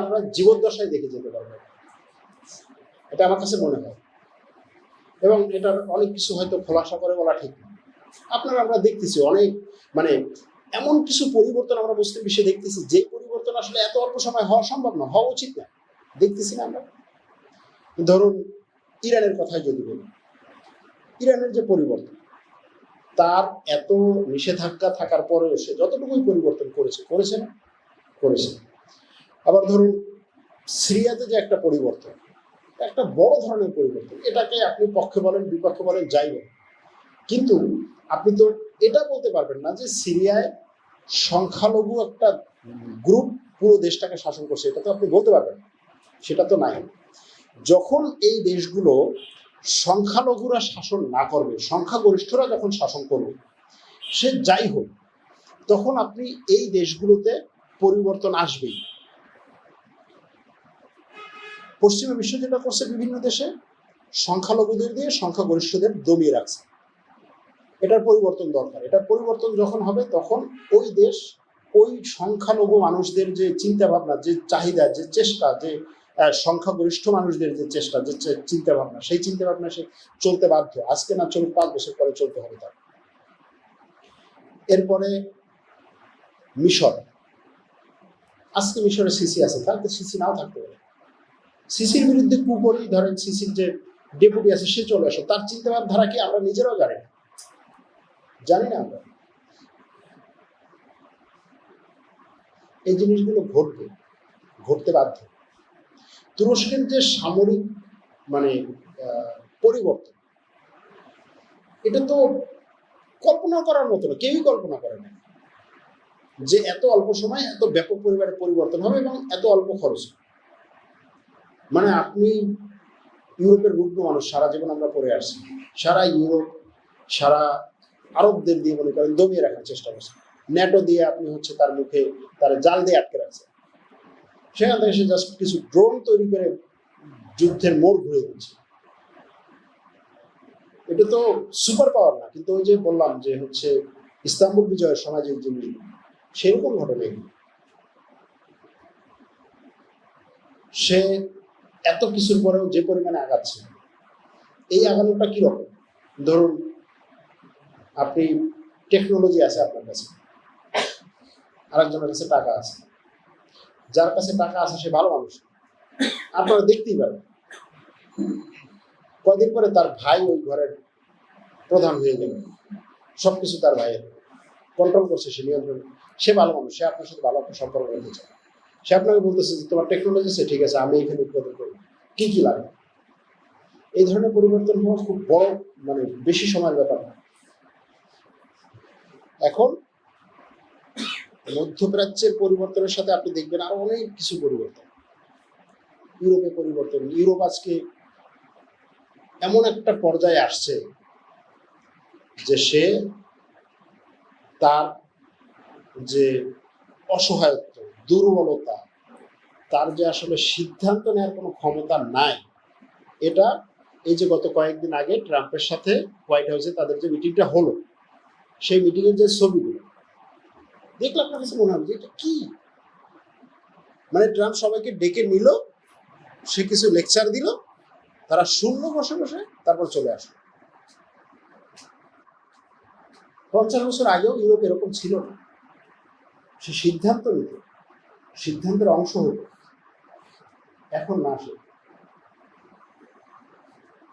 আমরা জীবদ্দশায় দেখে যেতে পারবো, এটা আমার কাছে মনে হয়। এবং এটার অনেক কিছু হয়তো খোলাসা করে বলা ঠিক না। আমরা দেখতেছি অনেক এমন কিছু পরিবর্তন আমরা মুসলিম বিশ্বে দেখতেছি, যে পরিবর্তন আসলে এত অল্প সময় হওয়া সম্ভব না, হওয়া উচিত না, দেখতেছি না আমরা। ধরুন ইরানের কথাই যদি বলি, ইরানের যে পরিবর্তন, তার এত নিষেধাজ্ঞা থাকার পরেও সে যতটুকুই পরিবর্তন করেছে না। আবার ধরুন সিরিয়াতে যে একটা পরিবর্তন, একটা বড় ধরনের পরিবর্তন, এটাকে আপনি পক্ষে বলেন বিপক্ষে বলেন যাই বলেন, কিন্তু আপনি তো এটা বলতে পারবেন না যে সিরিয়ায় সংখ্যালঘু একটা গ্রুপ পুরো দেশটাকে শাসন করছে, এটা তো আপনি বলতে পারবেন না, সেটা তো নাই। যখন এই দেশগুলো সংখ্যালঘুরা শাসন না করবে, সংখ্যাগরিষ্ঠরা যখন শাসন করবে, সে যাই হোক, তখন আপনি এই দেশগুলোতে পরিবর্তন আসবেই। পশ্চিমা বিশ্ব যেটা করছে, বিভিন্ন দেশে সংখ্যালঘুদের দিয়ে সংখ্যাগরিষ্ঠদের দমিয়ে রাখছে। এটার পরিবর্তন দরকার। এটার পরিবর্তন যখন হবে তখন ওই দেশ ওই সংখ্যালঘু মানুষদের যে চিন্তা ভাবনা, যে চাহিদা, যে চেষ্টা, যে সংখ্যাগরিষ্ঠ মানুষদের যে চেষ্টা, যে চিন্তা ভাবনা, সেই চিন্তা ভাবনা সে চলতে বাধ্য। আজকে না চলুক, 5 বছর পরে চলতে হবে তার। এরপরে মিশর, আজকে মিশরে সিসি আছে, কালকে সিসি নাও থাকতে পারে। সিসির বিরুদ্ধে কুপরি, ধরেন সিসির যে ডেপুটি আছে সে চলে আসে, তার চিন্তাভাবনার ধারা কি আমরা নিজেরাও জানি না আমরা। এই জিনিসগুলো ঘটতে বাধ্য। তুরস্কের যে সামরিক মানে পরিবর্তন, এটা তো কল্পনা করার মতো না, কেউই কল্পনা করে না যে এত অল্প সময় এত ব্যাপক পরিমাণে পরিবর্তন হবে এবং এত অল্প খরচ। মানে আপনি ইউরোপের রুগ্ন মানুষ, সারা জীবন আমরা পড়ে আসছি, সারা ইউরোপ, সারা আরবদের দিয়ে মনে করেন দমিয়ে রাখার চেষ্টা করছে। ন্যাটো দিয়ে আপনি হচ্ছে তার মুখে তার জাল দিয়ে আটকে রাখছে, সেখান থেকে সে জাস্ট কিছু ড্রোন তৈরি করে যুদ্ধের মোড় ঘুরে দিচ্ছে। এটা তো সুপার পাওয়ার না, কিন্তু ওই যে বললাম যে হচ্ছে ইস্তাম্বুল বিজয়ের সময় যে জিনিস, সেরকম ঘটনা। সে এত কিছুর পরেও যে পরিমাণে আগাচ্ছে, এই আগানোটা কিরকম? ধরুন আপনি টেকনোলজি আছে আপনার কাছে, আরেকজনের কাছে টাকা আছে, যার কাছে টাকা আছে সে ভালো মানুষ, আপনারা দেখতেই পারেন কয়দিন পরে তার ভাই ওই ঘরের প্রধান হয়ে গেল, সবকিছু তার ভাইয়ের কন্ট্রোল করছে, সে নিয়ন্ত্রণ, সে ভালো মানুষ, সে আপনার সাথে ভালো একটা সম্পর্ক রাখতে চায়। সে আপনাকে বলতেছে যে তোমার টেকনোলজি আছে, ঠিক আছে আমি এখানে উৎপাদন করবো, কি কি লাগে। এই ধরনের পরিবর্তন হওয়া খুব বড়, মানে বেশি সময়ের ব্যাপার না। এখন মধ্যপ্রাচ্যের পরিবর্তনের সাথে আপনি দেখবেন আরো অনেক কিছু পরিবর্তন, ইউরোপে পরিবর্তন। ইউরোপ আজকে এমন একটা পর্যায়ে আসছে যে সে তার যে অসহায়ত্ব, দুর্বলতা, তার যে আসলে সিদ্ধান্ত নেওয়ার কোনো ক্ষমতা নাই, এটা এই যে গত কয়েকদিন আগে ট্রাম্পের সাথে হোয়াইট হাউসে তাদের যে মিটিংটা হলো, সেই মিটিংয়ের যে ছবিগুলো দেখলে আপনার কাছে মনে হবে যে এটা কি, মানে ট্রাম্প সবাইকে ডেকে নিল, সে কিছু লেকচার দিল, তারা শুনলো বসে বসে, তারপর চলে আসলো। 50 বছর আগেও ইউরোপ এরকম ছিল না, সে সিদ্ধান্ত নিত, সিদ্ধান্তের অংশ হতো, এখন না। সে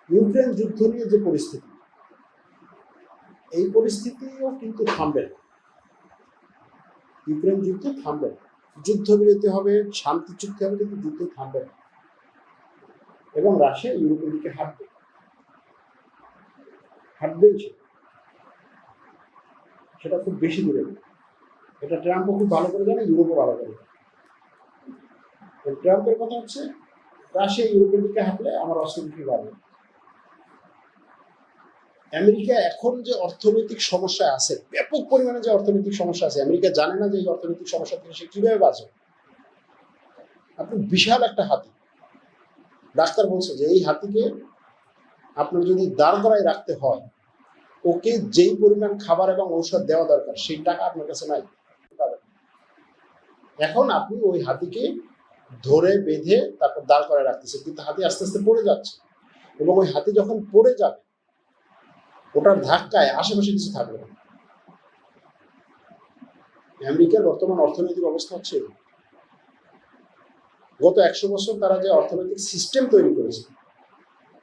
ইউক্রেন যুদ্ধ নিয়ে যে পরিস্থিতি, এই পরিস্থিতিও কিন্তু থামবে না। ইউক্রেন যুদ্ধ থামবে না, যুদ্ধবিরতি হবে, শান্তি চুক্তি হবে, কিন্তু যুদ্ধ থামবে না। এবং রাশিয়া ইউরোপের দিকে হাঁটবেই সেটা খুব বেশি দূরে না। এটা ট্রাম্পও খুব ভালো করে জানে, ইউরোপও ভালো করে জানে। ট্রাম্পের কথা হচ্ছে রাশিয়া ইউরোপের দিকে হাঁটলে আমার অর্থনীতি বাড়বে। আমেরিকা এখন যে অর্থনৈতিক সমস্যা আছে, ব্যাপক পরিমাণে যে অর্থনৈতিক সমস্যা আছে, আমেরিকা জানে না যে এই অর্থনৈতিক সমস্যা থেকে সে কিভাবে বাঁচবে। আপনি বিশাল একটা হাতি, ডাক্তার বলছে যে এই হাতিকে আপনার যদি দাঁড় করায় রাখতে হয়, ওকে যেই পরিমাণ খাবার এবং ঔষধ দেওয়া দরকার সেই টাকা আপনার কাছে নাই। এখন আপনি ওই হাতিকে ধরে বেঁধে তারপর দাঁড় করায় রাখতেছে, কিন্তু হাতি আস্তে আস্তে পড়ে যাচ্ছে, এবং ওই হাতি যখন পড়ে যাবে ওটার ধাক্কায় আশেপাশে কিছু থাকবে না। আমেরিকার বর্তমান অর্থনৈতিক অবস্থা হচ্ছে, গত 100 বছর তারা যে অর্থনৈতিক সিস্টেম তৈরি করেছে,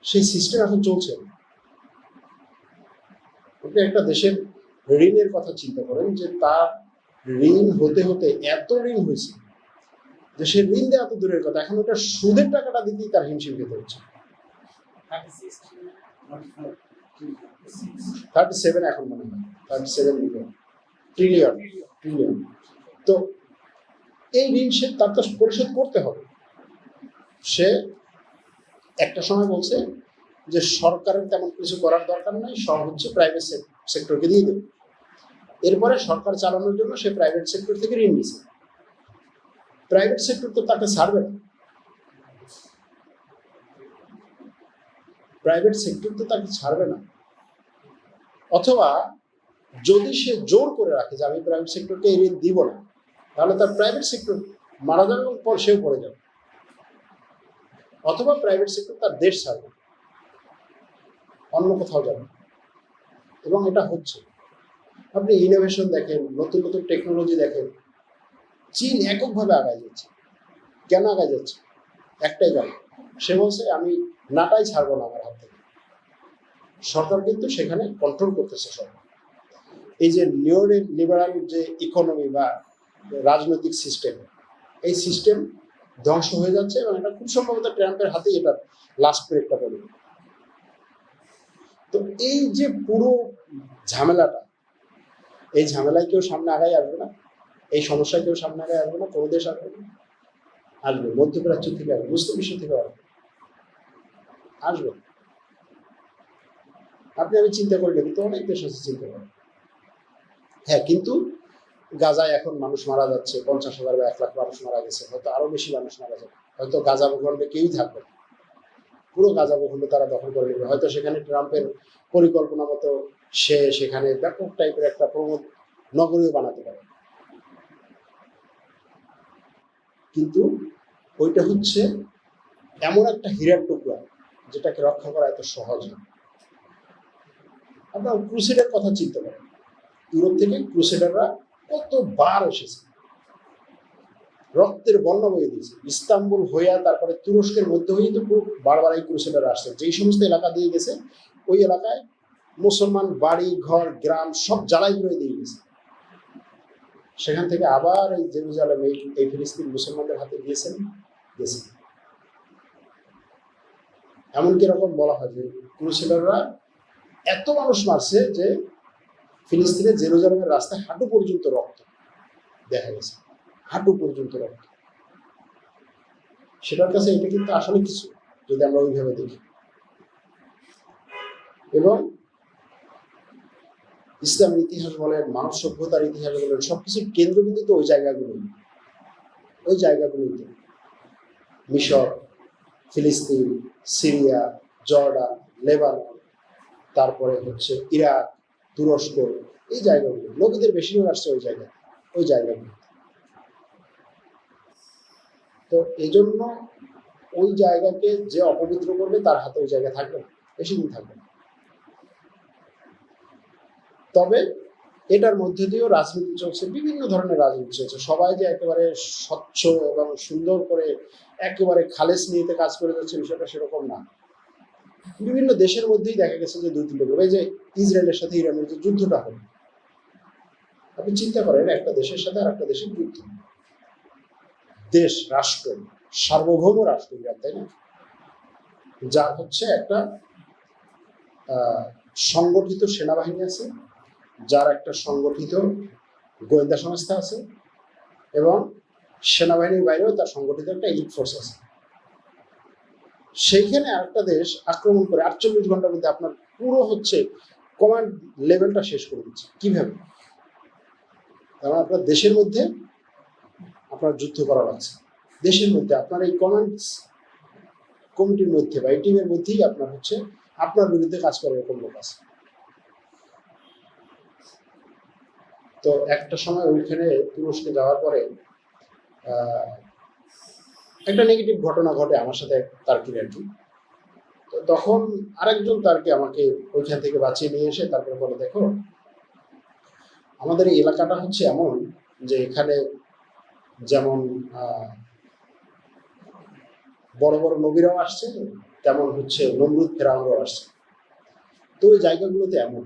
সেই সিস্টেম এখন চলছে। আপনি একটা দেশের ঋণের কথা চিন্তা করেন, যে তার ঋণ হতে হতে এত ঋণ হয়েছে যে সে ঋণ দেওয়া তো দূরের কথা, এখন ওটা সুদের টাকাটা দিতেই তার হিমশিম খেতে হচ্ছে। 37 এখন মনে হয় 37 ট্রিলিয়ন। তো এই ঋণ সে তার তো পরিশোধ করতে হবে। সে একটা সময় বলছে যে সরকারের তেমন কিছু করার দরকার নাই, সব হচ্ছে প্রাইভেট সেক্টরকে দিয়ে দেবে। এরপরে সরকার চালানোর জন্য সে প্রাইভেট সেক্টর থেকে ঋণ নিয়েছে। প্রাইভেট সেক্টর তো তাকে ছাড়বে না, প্রাইভেট সেক্টর তো তাকে ছাড়বে না। অথবা যদি সে জোর করে রাখে যে আমি প্রাইভেট সেক্টরকে এই ঋণ দিব না, তাহলে তার প্রাইভেট সেক্টর মারা যাওয়ার পর সেও পড়ে যাবে, অথবা প্রাইভেট সেক্টর তার দেশ ছাড়বে, অন্য কোথাও যাবে। এবং এটা হচ্ছে, আপনি ইনোভেশন দেখেন, নতুন নতুন টেকনোলজি দেখেন, চীন এককভাবে আগায় যাচ্ছে। কেন আগায় যাচ্ছে? একটাই কারণ, সে বলছে আমি নাটাই ছাড়বো না আমার হাত থেকে। সরকার কিন্তু সেখানে কন্ট্রোল করতেছে সরকার। এই যে নিও লিবারাল যে ইকোনমি বা রাজনৈতিক সিস্টেম, এই সিস্টেম ধ্বংস হয়ে যাচ্ছে এবং এটা খুব সম্ভবত ট্রাম্পের হাতেই এটা লাস্ট ব্রেকটা পড়বে। তো এই যে পুরো ঝামেলাটা, এই ঝামেলায় কেউ সামনে আগায় আসবে না, এই সমস্যায় কেউ সামনে আগায় আসবে না, কোনো দেশ আসবে না। আসবে মধ্যপ্রাচ্য থেকে, আসবে মুসলিম বিশ্ব থেকে, আসবে। আপনি আমি চিন্তা করি না, কিন্তু অনেক দেশ আছে চিন্তা করেন। হ্যাঁ, কিন্তু গাজায় এখন মানুষ মারা যাচ্ছে, 50,000 বা 1,00,000 মানুষ মারা গেছে, হয়তো আরো বেশি মানুষ মারা যাবে। হয়তো গাজা ভূখণ্ডে কেউই থাকবে না, পুরো গাজা ভূখণ্ড তারা দখল করে নেবে। হয়তো সেখানে ট্রাম্পের পরিকল্পনা মতো সে সেখানে ব্যাপক টাইপের একটা প্রমোদ নগরীও বানাতে পারে। কিন্তু ওইটা হচ্ছে এমন একটা হীরার টুকরা যেটাকে রক্ষা করা এত সহজ না। আপনার ক্রুসেডের কথা চিন্তা করেন, ইউরোপ থেকে ক্রুসেডাররা কতবার এসেছে, রক্তের বন্যা বয়ে দিয়েছে। ইস্তাম্বুল হইয়া তারপরে তুরস্কের মধ্যে হয়ে তো পুরো বারবার এই ক্রুসেডার আসছে। যেই সমস্ত এলাকা দিয়ে গেছে, ওই এলাকায় মুসলমান বাড়ি ঘর গ্রাম সব জ্বালাই করে দিয়ে গেছে। সেখান থেকে আবার এই জেরুজালেম, এই ফিলিস্তিন মুসলমানদের হাতে গেছেন। এমনকি এরকম বলা হয় যে ক্রুসেডাররা এত মানুষ মারছে যে ফিলিস্তিনের জেরুজালেমের রাস্তায় হাঁটু পর্যন্ত রক্ত দেখা গেছে, হাঁটু পর্যন্ত রক্ত। সেটার কাছে এটা কিন্তু আসলে কিছু, যদি আমরা ওইভাবে দেখি। এবং ইসলামের ইতিহাস বলেন, মানব সভ্যতার ইতিহাস বলেন, সবকিছুর কেন্দ্র কিন্তু তো ওই জায়গাগুলোতে মিশর, ফিলিস্তিন, সিরিয়া, জর্ডান, লেবানন, তারপরে হচ্ছে ইরাক, তুরস্ক, এই জায়গাগুলো নবীদের বেশিরভাগ আসছে ওই জায়গাগুলো। তো এই জন্য ওই জায়গাকে যে অপবিত্র করবে তার হাতে ওই জায়গা থাকবে না, বেশি দিন থাকবে না। তবে এটার মধ্যে দিয়েও রাজনীতি চলছে, বিভিন্ন ধরনের রাজনীতি চলছে। সবাই যে একেবারে স্বচ্ছ এবং সুন্দর করে একেবারে খালেস নিয়েতে কাজ করে যাচ্ছে, বিষয়টা সেরকম না। বিভিন্ন দেশের মধ্যেই দেখা গেছে যে 2-3টা গ্রুপ, এই যে ইসরায়েলের সাথে ইরানের যে যুদ্ধটা হলো, আপনি চিন্তা করেন একটা দেশের সাথে আর একটা দেশের যুদ্ধ, দেশ রাষ্ট্র সার্বভৌম রাষ্ট্র ইরান, তাই না, যার হচ্ছে একটা সংগঠিত সেনাবাহিনী আছে, যার একটা সংগঠিত গোয়েন্দা সংস্থা আছে, এবং সেনাবাহিনীর বাইরেও তার সংগঠিত একটা এলিট ফোর্স আছে। সেইখানে আরেকটা দেশ আক্রমণ করে 48 ঘন্টার মধ্যে আপনার পুরো হচ্ছে কমান্ড লেভেলটা শেষ করে দিচ্ছে। কিভাবে? কারণ আপনার দেশের মধ্যে আপনার যুদ্ধ করা লাগছে, দেশের মধ্যে আপনার এই কমান্ড কমিটির মধ্যে বা এই টিমের মধ্যেই আপনার হচ্ছে আপনার বিরুদ্ধে কাজ করে এরকম লোক আছে। তো একটা সময় ওইখানে তুরস্কে যাওয়ার পরে একটা নেগেটিভ ঘটনা ঘটে আমার সাথে, তার্কির আর কি। তো তখন আরেকজন তার্কি আমাকে ওইখান থেকে বাঁচিয়ে নিয়ে এসে তারপরে বলে, দেখো আমাদের এই এলাকাটা হচ্ছে এমন যে এখানে যেমন বড় বড় নবীরাও আসছে, তেমন হচ্ছে নমরুদ ফেরাউনরাও আসছে। তো ওই জায়গাগুলোতে এমন,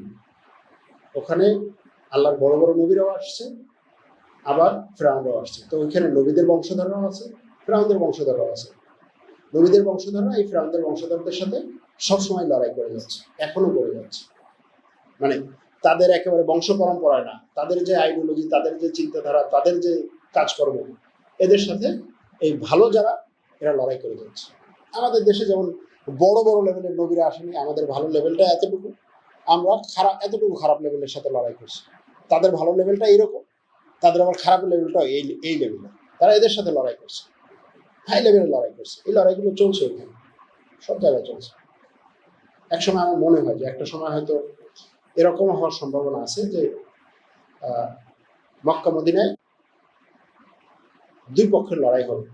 ওখানে আল্লাহর বড় বড় নবীরাও আসছে, আবার ফেরাউনরাও আসছে। তো ওইখানে নবীদের বংশধররাও আছে, ফেরাউনদের বংশধররাও আছে। নবীদের বংশধররা এই ফেরাউনদের বংশধরদের সাথে সবসময় লড়াই করে যাচ্ছে, এখনো করে যাচ্ছে। মানে তাদের একেবারে বংশ পরম্পরায় না, তাদের যে আইডিওলজি, তাদের যে চিন্তাধারা, তাদের যে কাজকর্ম, এদের সাথে এই ভালো যারা, এরা লড়াই করে যাচ্ছে। আমাদের দেশে যেমন বড় বড় লেভেলের নবীরা আসেনি, আমাদের ভালো লেভেলটা এতটুকু, আমরা এতটুকু খারাপ লেভেলের সাথে লড়াই করছি। তাদের ভালো লেভেলটা এইরকম, তাদের আবার খারাপ লেভেলটা এই লেভেলে, তারা এদের সাথে লড়াই করছে, হাই লেভেলে লড়াই করছে। এই লড়াইগুলো চলছে ওখানে, সব জায়গায় চলছে। একসময় আমার মনে হয় যে একটা সময় হয়তো এরকম হওয়ার সম্ভাবনা আছে যে মক্কা মদিনায় দুই পক্ষের লড়াই হবে,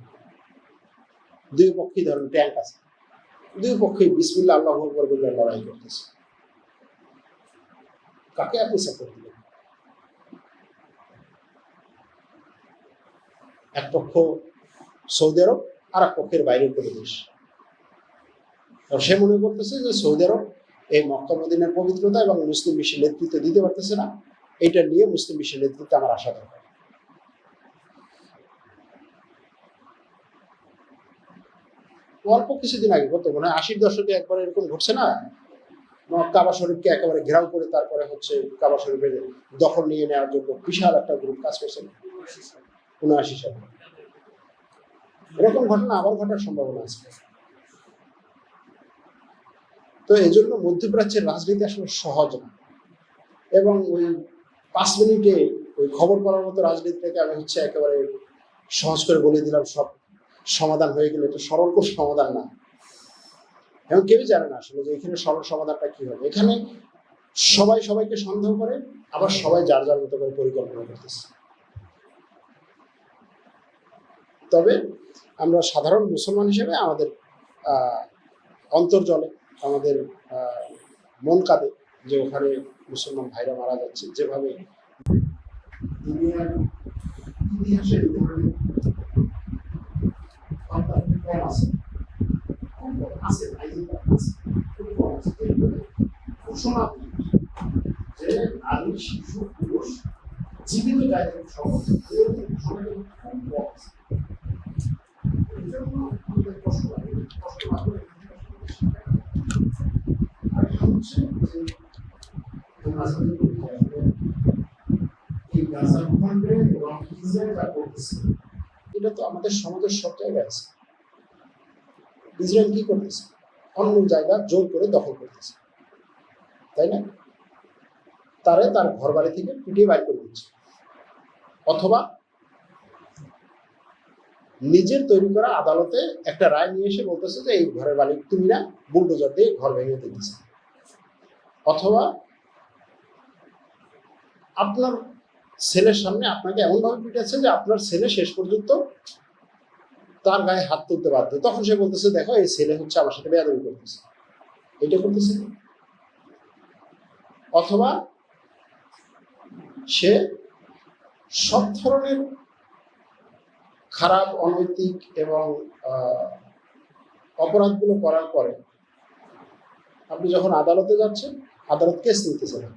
দুই পক্ষেই ধরেন ট্যাঙ্ক আছে, দুই পক্ষেই বিসমিল্লাহ আল্লাহু আকবার বলে লড়াই করতেছে। কাকে আপনি সাপোর্ট দিবেন? এক পক্ষ সৌদি আরব, আর এক পক্ষের বাইরের কোনো দেশ। সে মনে করতেছে যে সৌদি আরব এই মক্কা মদিনার পবিত্রতা এবং মুসলিম বিশ্বের নেতৃত্ব দিতে পারতেছে না, এটা নিয়ে মুসলিম বিশ্বের নেতৃত্ব আমার আশা দরকার। অল্প কিছুদিন আগে, কত মনে হয় 80-র দশকে একবার এরকম ঘটছে না, কাবা শরীফকে একেবারে ঘেরাও করে তারপরে হচ্ছে কাবা শরীফের দখল নিয়ে নেওয়ার জন্য বিশাল একটা গ্রুপ কাজ করছে 79 সালে। এরকম ঘটনা আবার ঘটার সম্ভাবনা আছে। তো এই জন্য মধ্যপ্রাচ্যের রাজনীতি আসলে সহজ না, এবং ওই 5 মিনিটে ওই খবর পড়ার মতো রাজনীতিটাকে আমি হচ্ছে একেবারে সহজ করে বলে দিলাম, সব সমাধান হয়ে গেলে এটা সরল কোনো সমাধান না। এবং কেউই জানে না আসলে যে এখানে সরল সমাধানটা কি হবে। এখানে সবাই সবাইকে সন্দেহ করে, আবার সবাই যার যার মতো করে পরিকল্পনা করতেছে। তবে আমরা সাধারণ মুসলমান হিসেবে আমাদের অন্তর্জলে আমাদের মন কাঁদে যে ওখানে মুসলমান ভাইরা মারা যাচ্ছে। যেভাবে দুনিয়ার ইতিহাসে ঘোষণা যে নারী, শিশু, পুরুষ জীবিত জায়গায় এটা তো আমাদের সমাজের সব জায়গায় আছে। ইসরায়েল কি করতেছে? অন্য জায়গা জোর করে দখল করতেছে, তাই না? তারে তার ঘর বাড়ি থেকে পিটিয়ে বাইর করে দিচ্ছে, অথবা নিজের তৈরি করা আদালতে একটা রায় নিয়ে এসে বলতেছে যে এই ঘরের মালিক তুমি না, বুলডোজার দিয়ে ঘর ভেঙে দিতেছে। অথবা আপনার ছেলের সামনে আপনাকে এমনভাবে পিটাচ্ছে যে আপনার ছেলে শেষ পর্যন্ত তার গায়ে হাত তুলতে বাধ্য। তখন সে বলতেছে দেখো এই ছেলে হচ্ছে আমার সাথে বেয়াদবি করতেছে, এটা করতেছে। অথবা সে সব ধরনের খারাপ, অনৈতিক এবং অপরাধগুলো করার পরে আপনি যখন আদালতে যাচ্ছেন, আদালত কেস নিতেছে না,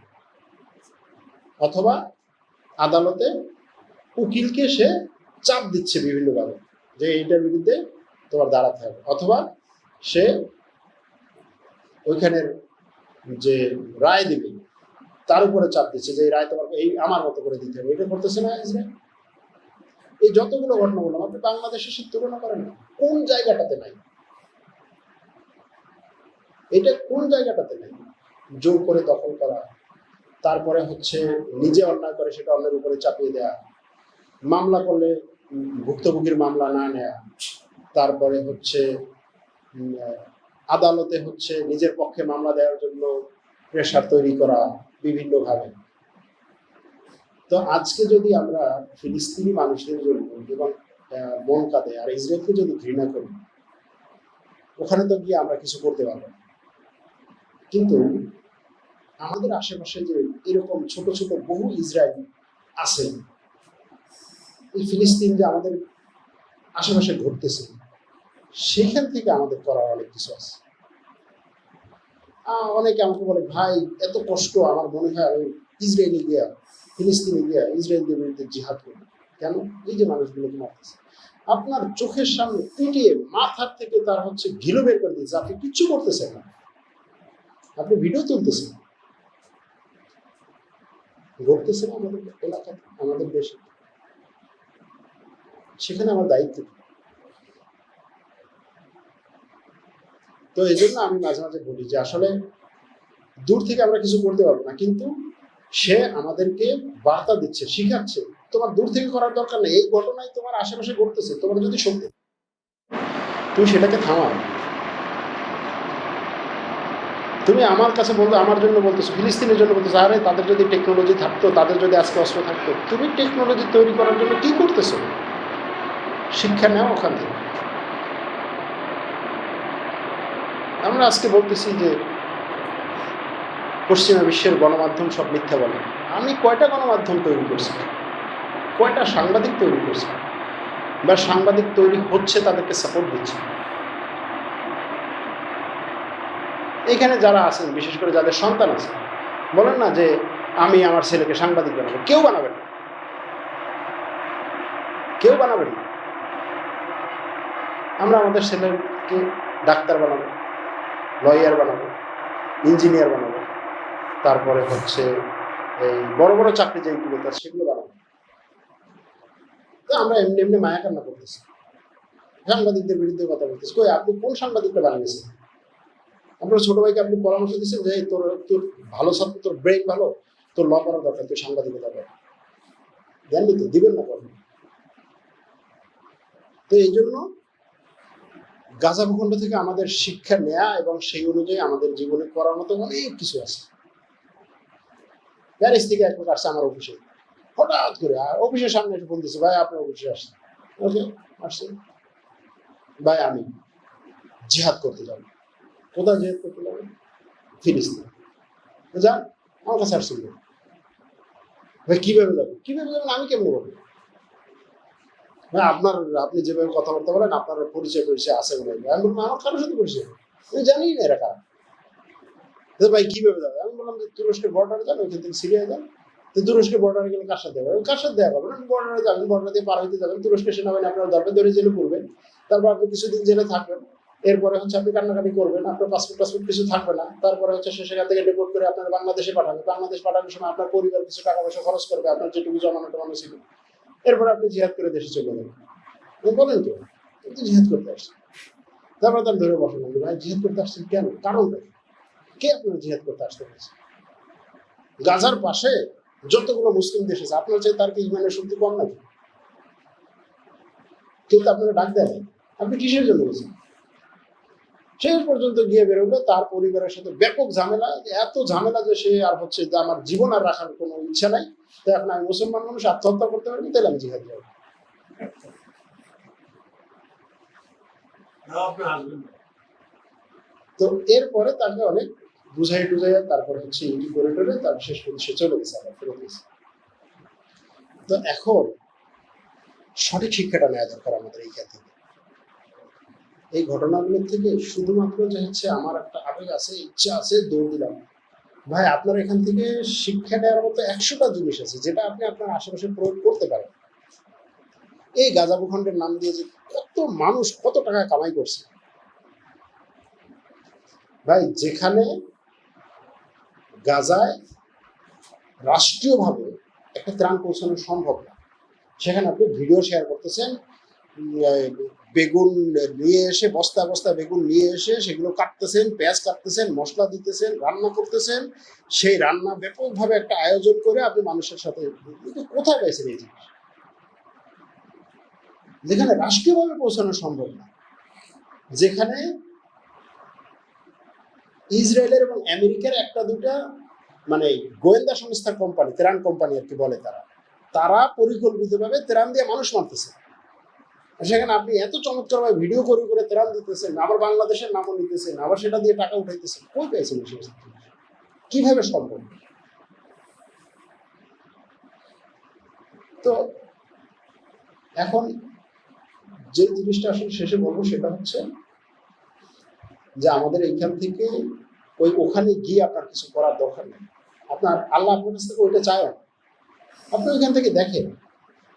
অথবা আদালতে উকিলকে সে চাপ দিচ্ছে বিভিন্নভাবে যে এইটার বিরুদ্ধে তোমার দাঁড়াতে হবে, অথবা সে ওইখানের যে রায় দিবে তার উপরে চাপ দিচ্ছে যে এই রায় তোমাকে এই আমার মতো করে দিতে হবে। এটা করতেছে না ইসরায়েল? এই যতগুলো ঘটনা বললাম, আপনি বাংলাদেশের সাথে তুলনা করেন না, কোন জায়গাটাতে নাই? এটা কোন জায়গাটাতে নাই? জোর করে দখল করা, তারপরে হচ্ছে নিজে অন্যায় করে সেটা অন্যের উপরে চাপিয়ে দেয়া, মামলা করলে ভুক্তভোগীর মামলা না নেয়া, তারপরে হচ্ছে আদালতে হচ্ছে নিজের পক্ষে মামলা দেওয়ার জন্য প্রেশার তৈরি করা বিভিন্নভাবে। তো আজকে যদি আমরা ফিলিস্তিনি মানুষদের জন্য এবং মন কাঁদে আর ইসরায়েলকে যদি ঘৃণা করি, ওখানে তো গিয়ে আমরা কিছু করতে পারবো। কিন্তু আমাদের আশেপাশে যে এরকম ছোট ছোট বহু ইসরায়েল আছে, এই ফিলিস্তিন যে আমাদের আশেপাশে ঘটতেছে, সেখান থেকে আমাদের করার অনেক কিছু আছে। অনেকে আমাকে বলে ভাই এত কষ্ট, আমার মনে হয় আমি ইসরায়েলে গিয়া, ফিলিস্তিনে গিয়া ইসরায়েলদের বিরুদ্ধে জিহাদ করি। কেন? এই যে মানুষগুলোকে মারতেছে, আপনার চোখের সামনে পিটিয়ে মাথার থেকে তার হচ্ছে ঘিলু বের করে দিচ্ছে, আপনি কিচ্ছু করতেছেন না, আপনি ভিডিও তুলতেছেন। ঘটতেছে না আমাদের এলাকায়, আমাদের দেশে, সেখানে আমার দায়িত্ব। তো এই জন্য আমি মাঝে মাঝে বলি যে আসলে দূর থেকে আমরা কিছু করতে পারবো না, কিন্তু সে আমাদেরকে বার্তা দিচ্ছে, শিখাচ্ছে তোমার দূর থেকে করার দরকার নেই, এই ঘটনায় তোমার আশেপাশে ঘটতেছে, তোমার যদি শক্তি তুমি সেটাকে থামাও। তুমি আমার কাছে বলতো, আমার জন্য বলতেছো, ফিলিস্তিনের জন্য বলতেছো, আরে তাদের যদি টেকনোলজি থাকতো, তাদের যদি আজকে অস্ত্র থাকতো, তুমি টেকনোলজি তৈরি করার জন্য কি করতেছো? শিক্ষা নেও ওখান থেকে। আমরা আজকে বলতেছি যে পশ্চিমা বিশ্বের গণমাধ্যম সব মিথ্যা বলে। আমি কয়টা গণমাধ্যম তৈরি করছি, কয়টা সাংবাদিক তৈরি করছি, বা সাংবাদিক তৈরি হচ্ছে, তাদেরকে সাপোর্ট দিচ্ছি। এখানে যারা আছেন, বিশেষ করে যাদের সন্তান আছে, বলেন না যে আমি আমার ছেলেকে সাংবাদিক বানাবো। কেউ বানাবেন না, কেউ বানাবেন না। আমরা আমাদের ছেলেকে ডাক্তার বানাবো, লয়ার বানাবো, ইঞ্জিনিয়ার বানাবো, তারপরে হচ্ছে এই বড় বড় চাকরি যেগুলো তার সেগুলো বানাবো। তো আমরা এমনি এমনি মায়া কান্না করতেছি, সাংবাদিকদের বিরুদ্ধে কথা বলতেছি। কই, আপনি কোন সাংবাদিকটা বানিয়েছেন? আপনার ছোট ভাইকে আপনি পরামর্শ দিচ্ছেন যে তোর তোর ভালো ছাত্র, তোর ব্রেন ভালো, তোর ল করার দরকার, তুই সাংবাদিকতা কর। দেননি তো, দিবেন না করেন। তো এই জন্য গাজা ভূখণ্ড থেকে আমাদের শিক্ষা নেয়া এবং সেই অনুযায়ী আমাদের জীবনে করার মতো অনেক কিছু আছে। প্যারিস থেকে এক লোক আসছে আমার অফিসে, হঠাৎ করে অফিসের সামনে এসে ফোন দিচ্ছে, ভাই আপনার অফিসে আসছে। ওকে, আসছে। ভাই আমি জিহাদ করতে যাবো। কোথায় জিহাদ করতে যাবো? ফিলিস্তিন। যান, আমার কাছে আসছিল। ভাই কিভাবে যাবো? কিভাবে যাবেন? আমি কেমন বলবো? ভাই আপনি যেভাবে কথাবার্তা বলেন, আপনার পরিচয় আছে মনে হয়। আমি বললাম আমার কারোর সাথে পরিচয়, আমি জানি না এরা কারা। ভাই কিভাবে যাবে? আমি বললাম যে তুরস্কের বর্ডারে যান, ওইখান থেকে সিরিয়া যান। তো তুরস্কের বর্ডারে গেলে কার সাথে যাবেন? কার সাথে দেখা করবেন? আপনি বর্ডারে যাবেন, বর্ডার দিয়ে পার হইতে যাবেন, তুরস্কের সেনাবাহিনী আপনার ধরবে, ধরে জেলে করবেন। তারপর আপনি কিছুদিন জেলে থাকবেন। এরপরে হচ্ছে আপনি কান্নাকাটি করবেন, আপনার পাসপোর্ট কিছু থাকবে না। তারপরে হচ্ছে সেখান থেকে ডিপোর্ট করে আপনার বাংলাদেশে পাঠাবে। বাংলাদেশ পাঠানোর সময় আপনার পরিবার কিছু টাকা পয়সা খরচ করবে, আপনার যেটুকু জমানো টমানো ছিল। এরপরে আপনি জিহাদ করে দেশে চলে যাবেন। বলেন তো, কিন্তু জিহাদ করতে আসছেন। তারপরে তার ধরে বসেন, ভাই জিহাদ করতে আসছেন কেন? কারণটা কে আপনার জিহাদ করতে আসতে হয়েছে? গাজার পাশে যতগুলো মুসলিম দেশ আছে, আপনার চাই তার কি ইমানের শক্তি কম নাকি? কিন্তু আপনারা ডাক দেন, আপনি কিসের জন্য গেছেন? শেষ পর্যন্ত গিয়ে বেরোবে, তার পরিবারের সাথে ব্যাপক ঝামেলা, এত ঝামেলা যে সে আর হচ্ছে যে আমার জীবন আর রাখার কোনো ইচ্ছা নাই। তো এখন আমি মুসলমান মানুষ, আত্মহত্যা করতে পারবি, তাহলে আমি জিহাদ যাবো। তো এরপরে তাকে অনেক বুঝাই টুঝাইয়া তারপরে হচ্ছে ইউটি করে টোরে তারপর শেষ পর্যন্ত সে চলে গেছে, আবার ফেরত গেছে। তো এখন সঠিক শিক্ষাটা নেওয়া দরকার আমাদের এইখান থেকে, এই ঘটনাগুলোর থেকে। শুধুমাত্র যে হচ্ছে আমার একটা আবেগ আছে, ইচ্ছা আছে, দৌড় দিলাম। ভাই আপনার এখান থেকে শিক্ষা নেওয়ার মতো 100টা জিনিস আছে যেটা আপনি আপনার আশেপাশে প্রয়োগ করতে পারেন। এই গাজা ভূখণ্ডের নাম দিয়ে যে কত মানুষ কত টাকা কামাই করছে। ভাই যেখানে গাজায় রাষ্ট্রীয়ভাবে একটা ত্রাণ পৌঁছানো সম্ভব না, সেখানে আপনি ভিডিও শেয়ার করতেছেন, বেগুন নিয়ে এসে বস্তা বস্তা বেগুন নিয়ে এসে সেগুলো কাটতেছেন, পেঁয়াজ কাটতেছেন, মশলা দিতেছেন, রান্না করতেছেন। সেই রান্না ব্যাপকভাবে একটা আয়োজন করে আপনি মানুষের সাথে, কোথায় পাইছেন এই জিনিস? যেখানে রাষ্ট্রীয়ভাবে পৌঁছানো সম্ভব না, যেখানে ইসরায়েলের এবং আমেরিকার একটা দুটা মানে গোয়েন্দা সংস্থার কোম্পানি, ত্রাণ কোম্পানি আর কি বলে, তারা পরিকল্পিতভাবে ত্রাণ দিয়ে মানুষ মারতেছে। সেখানে আপনি এত চমৎকারভাবে ভিডিও করে করে ত্রাণ দিতেছেন, আবার বাংলাদেশের নামও নিতেছেন, আবার সেটা দিয়ে টাকা উঠাইতেছেন। কই পেয়েছেন? কিভাবে সম্ভব? তো এখন যে জিনিসটা আসলে শেষে বলবো সেটা হচ্ছে যে আমাদের এইখান থেকে ওখানে গিয়ে আপনার কিছু করার দরকার নেই। আপনার আল্লাহ আপনার কাছ থেকে ওইটা চায় না। আপনি ওইখান থেকে দেখেন,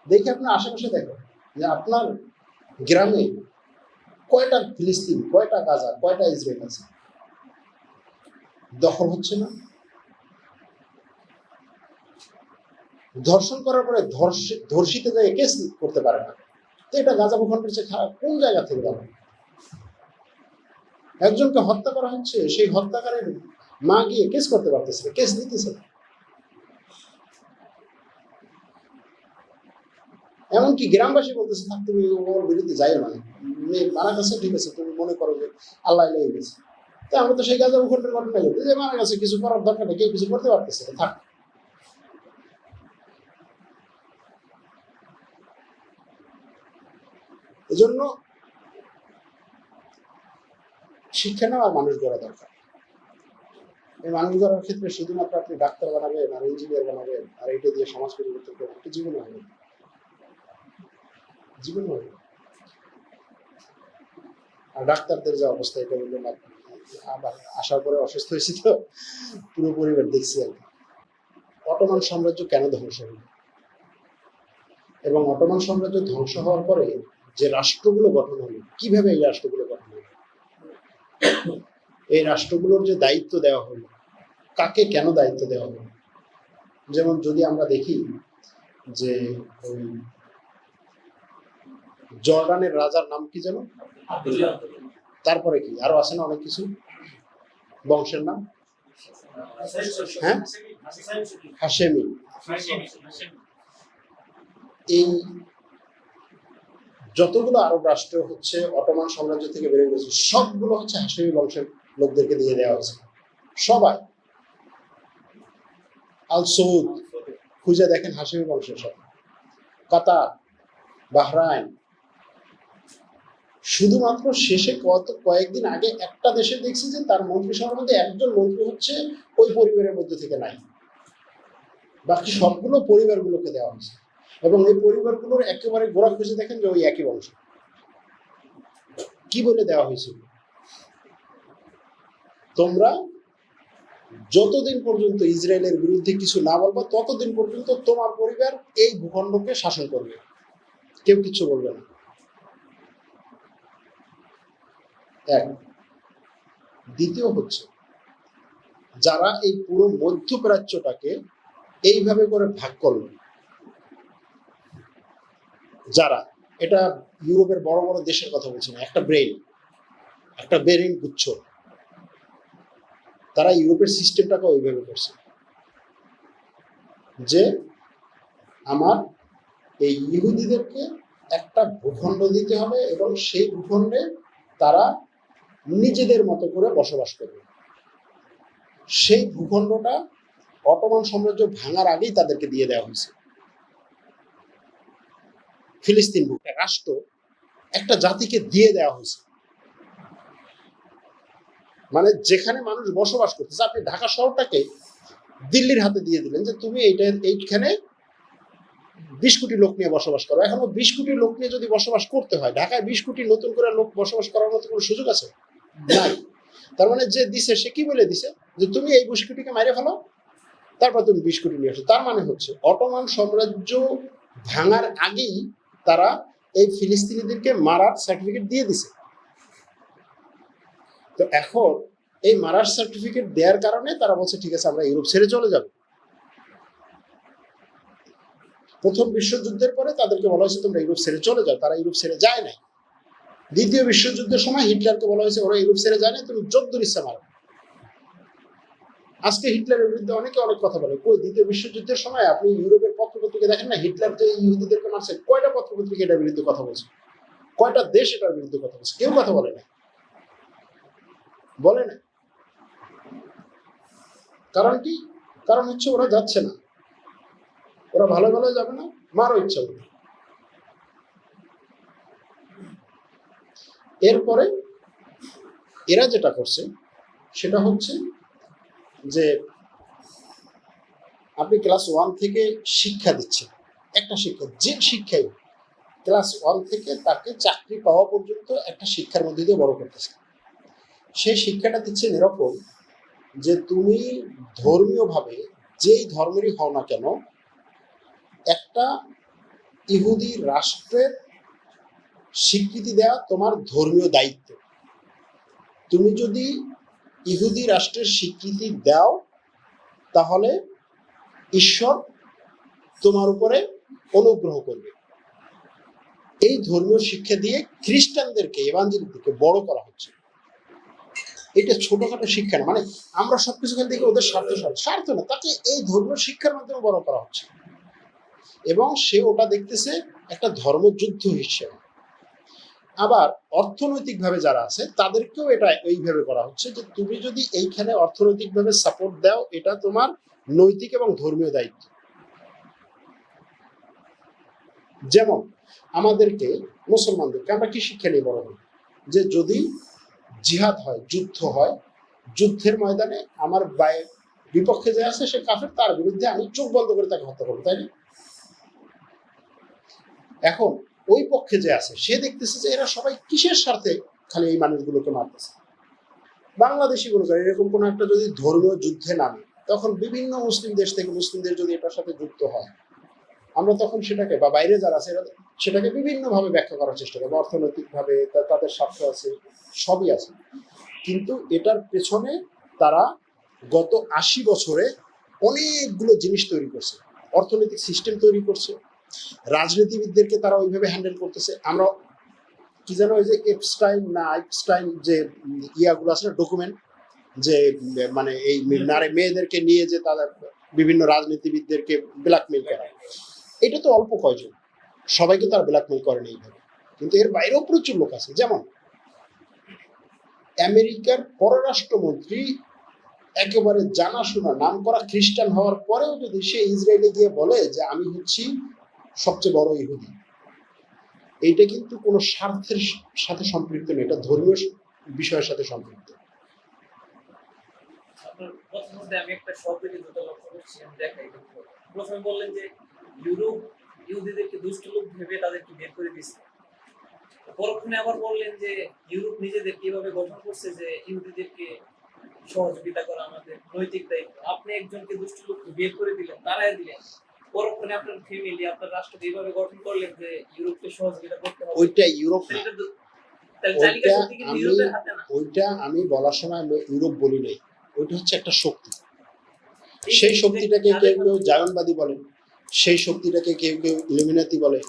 দেখে আপনার আশেপাশে দেখেন যে আপনার গ্রামে কয়টা ফিলিস্তিন, কয়টা গাজা, কয়টা ইসরায়েল আছে। দখল হচ্ছে না। ধর্ষণ করার পরে ধর্ষিত জায়গায় কেস করতে পারে না। তো এটা গাজা ভূখণ্ডের চেয়ে খারাপ কোন জায়গা থেকে যাবে? একজনকে হত্যা করা হচ্ছে, সেই হত্যাকারের মা গিয়ে কেস করতে পারতেছে না, কেস দিতেছে না। এমনকি গ্রামবাসী বলতেছে, থাক তুমি ওর বিরুদ্ধে যাইও না, মেয়ে মারা গেছে, ঠিক আছে, তুমি মনে করো যে আল্লাহ এলাই গেছে, তো আমরা তো সেই গাজা ভূখণ্ডের ঘটনা করতে যে মারা গেছে, কিছু করার দরকার নেই, কেউ কিছু করতে পারতেছে না, থাক। এজন্য শিক্ষা নেওয়ার মানুষ গড়া দরকার। এই মানুষ গড়ার ক্ষেত্রে শুধুমাত্র আপনি ডাক্তার বানাবেন আর ইঞ্জিনিয়ার বানাবেন আর এটা দিয়ে সমাজ পরিবর্তন করবেন, এটা জীবনে হবে না, জীবনে হবে না। আর ডাক্তারদের যে অবস্থা, এটা বললেন আবার আসার পরে অসুস্থ হয়েছি তো পুরো পরিবার দেখছি আর কি। অটোমান সাম্রাজ্য কেন ধ্বংস হল, এবং অটোমান সাম্রাজ্য ধ্বংস হওয়ার পরে যে রাষ্ট্রগুলো গঠন হলো, কিভাবে এই রাষ্ট্রগুলো গঠন হলো, এই রাষ্ট্রগুলোর যে দায়িত্ব দেওয়া হলো, কাকে কেন দায়িত্ব দেওয়া হলো। যেমন যদি আমরা দেখি যে ওই জর্ডানের রাজার নাম কি যেন, তারপরে কি আরো আছে না অনেক কিছু বংশের নাম, হ্যাঁ হাশেমি। এই যতগুলো আরব রাষ্ট্র হচ্ছে অটোমান সাম্রাজ্য থেকে বেড়ে গেছে, সবগুলো হচ্ছে হাশেমি বংশের লোকদেরকে দিয়ে দেওয়া হয়েছে। সবাই আল সৌদ খুঁজে দেখেন হাশেমি বংশের সব, কাতার, বাহরাইন। শুধুমাত্র শেষে কয়েকদিন আগে একটা দেশে দেখছি যে তার মন্ত্রিসভার মধ্যে একজন মন্ত্রী হচ্ছে ওই পরিবারের মধ্যে থেকে নাই, বাকি সবগুলো পরিবারগুলোকে দেওয়া হয়েছে। এবং এই পরিবারগুলোর একেবারে গোড়া খুঁজে দেখেন যে ওই একই বংশ। কি বলে দেওয়া হয়েছিল, তোমরা যতদিন পর্যন্ত ইসরায়েলের বিরুদ্ধে কিছু না বলবা ততদিন পর্যন্ত তোমার পরিবার এই ভূখণ্ডকে শাসন করবে, কেউ কিছু বলবে না। এক। দ্বিতীয় হচ্ছে, যারা এই পুরো মধ্যপ্রাচ্যটাকে এইভাবে করে ভাগ করল, যারা, এটা ইউরোপের বড় বড় দেশের কথা বলছি না, একটা ব্রেইন গুচ্ছ, তারা ইউরোপের সিস্টেমটাকে ওইভাবে করছে যে আমার এই ইহুদিদেরকে একটা ভূখণ্ড দিতে হবে এবং সেই ভূখণ্ডে তারা নিজেদের মতো করে বসবাস করবে। সেই ভূখণ্ডটা অটোমান সাম্রাজ্য ভাঙার আগেই তাদেরকে দিয়ে দেওয়া হয়েছে। ফিলিস্তিন রাষ্ট্র একটা জাতিকে দিয়ে দেওয়া হয়েছে, মানে যেখানে মানুষ বসবাস করতেছে। আপনি ঢাকা শহরটাকে দিল্লির হাতে দিয়ে দিলেন যে তুমি এইখানে 20 কোটি লোক নিয়ে বসবাস করো। এখনো 20 কোটি লোক নিয়ে যদি বসবাস করতে হয়, ঢাকায় 20 কোটি নতুন করে লোক বসবাস করার মতো কোনো সুযোগ আছে? নাই। তার মানে যে দিছে সে কি বলে দিছে যে তুমি এই 20 কোটিকে মাইরে ফেলো, তারপর তুমি 20 কোটি নিয়ে আসো। তার মানে হচ্ছে অটোমান সাম্রাজ্য ভাঙার আগেই তারা এই ফিলিস্তিনিদেরকে মারার সার্টিফিকেট দিয়ে দিছে। তো এখন এই মারার সার্টিফিকেট দেওয়ার কারণে তারা বলছে ঠিক আছে আমরা ইউরোপ ছেড়ে চলে যাব। প্রথম বিশ্বযুদ্ধের পরে তাদেরকে বলা হয়েছে তোমরা ইউরোপ ছেড়ে চলে যাও, তারা ইউরোপ ছেড়ে যায় নাই। দ্বিতীয় বিশ্বযুদ্ধের সময় হিটলারকে বলা হয়েছে ওরা ইউরোপ ছেড়ে যায় না, তুমি যদ্দূর ইচ্ছা মারো। আজকে হিটলারের বিরুদ্ধে অনেকে অনেক কথা বলে, কই দ্বিতীয় বিশ্বযুদ্ধের সময় আপনি ইউরোপের পত্রপত্রিকা দেখেন না, হিটলার যে ইহুদিদেরকে মারছে, কয়টা পত্রপত্রিকা এটার বিরুদ্ধে কথা বলছে, কয়টা দেশ এটার বিরুদ্ধে কথা বলছে? কেউ কথা বলে না, বলে না। কারণ কি? কারণ হচ্ছে ওরা যাচ্ছে না, ওরা ভালো ভালো যাবে না, মারও ইচ্ছা করবে। এরপরে এরা যেটা করছে সেটা হচ্ছে যে আপনি ক্লাস 1 থেকে শিক্ষা দিচ্ছেন, একটা শিক্ষা, যে শিক্ষাই ক্লাস 1 থেকে তাকে চাকরি পাওয়া পর্যন্ত একটা শিক্ষার মধ্যে দিয়ে বড় করতেছে। সেই শিক্ষাটা দিচ্ছেন এরকম যে তুমি ধর্মীয়ভাবে যেই ধর্মেরই হও না কেন, একটা ইহুদি রাষ্ট্রের স্বীকৃতি দেওয়া তোমার ধর্মীয় দায়িত্ব। তুমি যদি ইহুদি রাষ্ট্রের স্বীকৃতি দাও তাহলে ঈশ্বর তোমার উপরে অনুগ্রহ করবে। এই ধর্মীয় শিক্ষা দিয়ে খ্রিস্টানদেরকে, এভাঞ্জেলিকদেরকে বড় করা হচ্ছে। এটা ছোটখাটো শিক্ষা না, মানে আমরা সবকিছু খালি দেখি ওদের স্বার্থ না, তাকে এই ধর্মীয় শিক্ষার মাধ্যমে বড় করা হচ্ছে এবং সে ওটা দেখতেছে একটা ধর্মযুদ্ধ হিসেবে। আবার অর্থনৈতিকভাবে যারা আছে তাদেরকেও এটা এইভাবে করা হচ্ছে যে তুমি যদি এইখানে অর্থনৈতিকভাবে সাপোর্ট দাও, এটা তোমার নৈতিক এবং ধর্মীয় দায়িত্ব। যেমন আমাদেরকে, মুসলমানদেরকে আমরা কি শিক্ষা নিয়ে বড় হই যে যদি জিহাদ হয়, যুদ্ধ হয়, যুদ্ধের ময়দানে আমার বিপক্ষে যে আছে সে কাফের, তার বিরুদ্ধে আমি চোখ বন্ধ করে তাকে হত্যা করবো, তাই না? এখন ওই পক্ষে যে আছে সে দেখতেছে যে এরা সবাই কিসের স্বার্থে খালি এই মানুষগুলোকে মারতেছে। বাংলাদেশি কোনো এরকম কোনো একটা যদি ধর্মীয় যুদ্ধে নামে, তখন বিভিন্ন মুসলিম দেশ থেকে মুসলিমদের যদি এটার সাথে যুক্ত হয়, আমরা তখন সেটাকে, বা বাইরে যারা আছে সেটাকে বিভিন্নভাবে ব্যাখ্যা করার চেষ্টা করবো, অর্থনৈতিকভাবে তাদের স্বার্থ আছে, সবই আছে। কিন্তু এটার পেছনে তারা গত ৮০ বছরে অনেকগুলো জিনিস তৈরি করছে, অর্থনৈতিক সিস্টেম তৈরি করছে, রাজনীতিবিদদেরকে তারা ওইভাবে হ্যান্ডেল করতেছে। আমরা কি জানো, ওই যে এপস্টাইন যে ইয়াগুলো আছে না, ডকুমেন্ট, যে মানে এই মেয়েদেরকে নিয়ে যে তাদের বিভিন্ন রাজনীতিবিদদেরকে ব্ল্যাকমেইল করা, এটা তো অল্প কয়জন, সবাইকে তারা ব্ল্যাকমেইল করেন এইভাবে। কিন্তু এর বাইরেও প্রচুর লোক আছে। যেমন আমেরিকার পররাষ্ট্রমন্ত্রী একেবারে জানাশোনা নাম করা খ্রিস্টান হওয়ার পরেও যদি সে ইসরায়েলে গিয়ে বলে যে আমি হচ্ছি সবচেয়ে বড় ইহুদি, এইটা কিন্তু কোনো স্বার্থের সাথে সম্পৃক্ত নেই, এটা ধর্মীয় বিষয়ের সাথে সম্পৃক্ত। আমি একটা শব্দ লক্ষ্য করছি, আমি দেখাই। প্রথমে বললেন যে ইউরোপ ইহুদিদেরকে দুষ্ট লোক ভেবে তাদেরকে বের করে দিচ্ছে, পরক্ষণে আবার বললেন যে ইউরোপ নিজেদের কিভাবে গঠন করছে যে ইহুদিদেরকে সহযোগিতা করা আমাদের নৈতিক দায়িত্ব। আপনি একজনকে দুষ্ট লোককে বের করে দিলেন, তারাই দিলেন, পরক্ষণে আপনার ফ্যামিলি, আপনার রাষ্ট্র এইভাবে গঠন করলেন যে ইউরোপকে সহযোগিতা করতে হবে। ওইটা ইউরোপ না, ওইটা আমি বলার সময় ইউরোপ বলি নাই, ওইটা হচ্ছে একটা শক্তি। সেই শক্তিটাকে কেউ কেউ জায়নবাদী বলেন, সেই শক্তিটাকে কেউ কেউ ইলুমিনাতি বলে,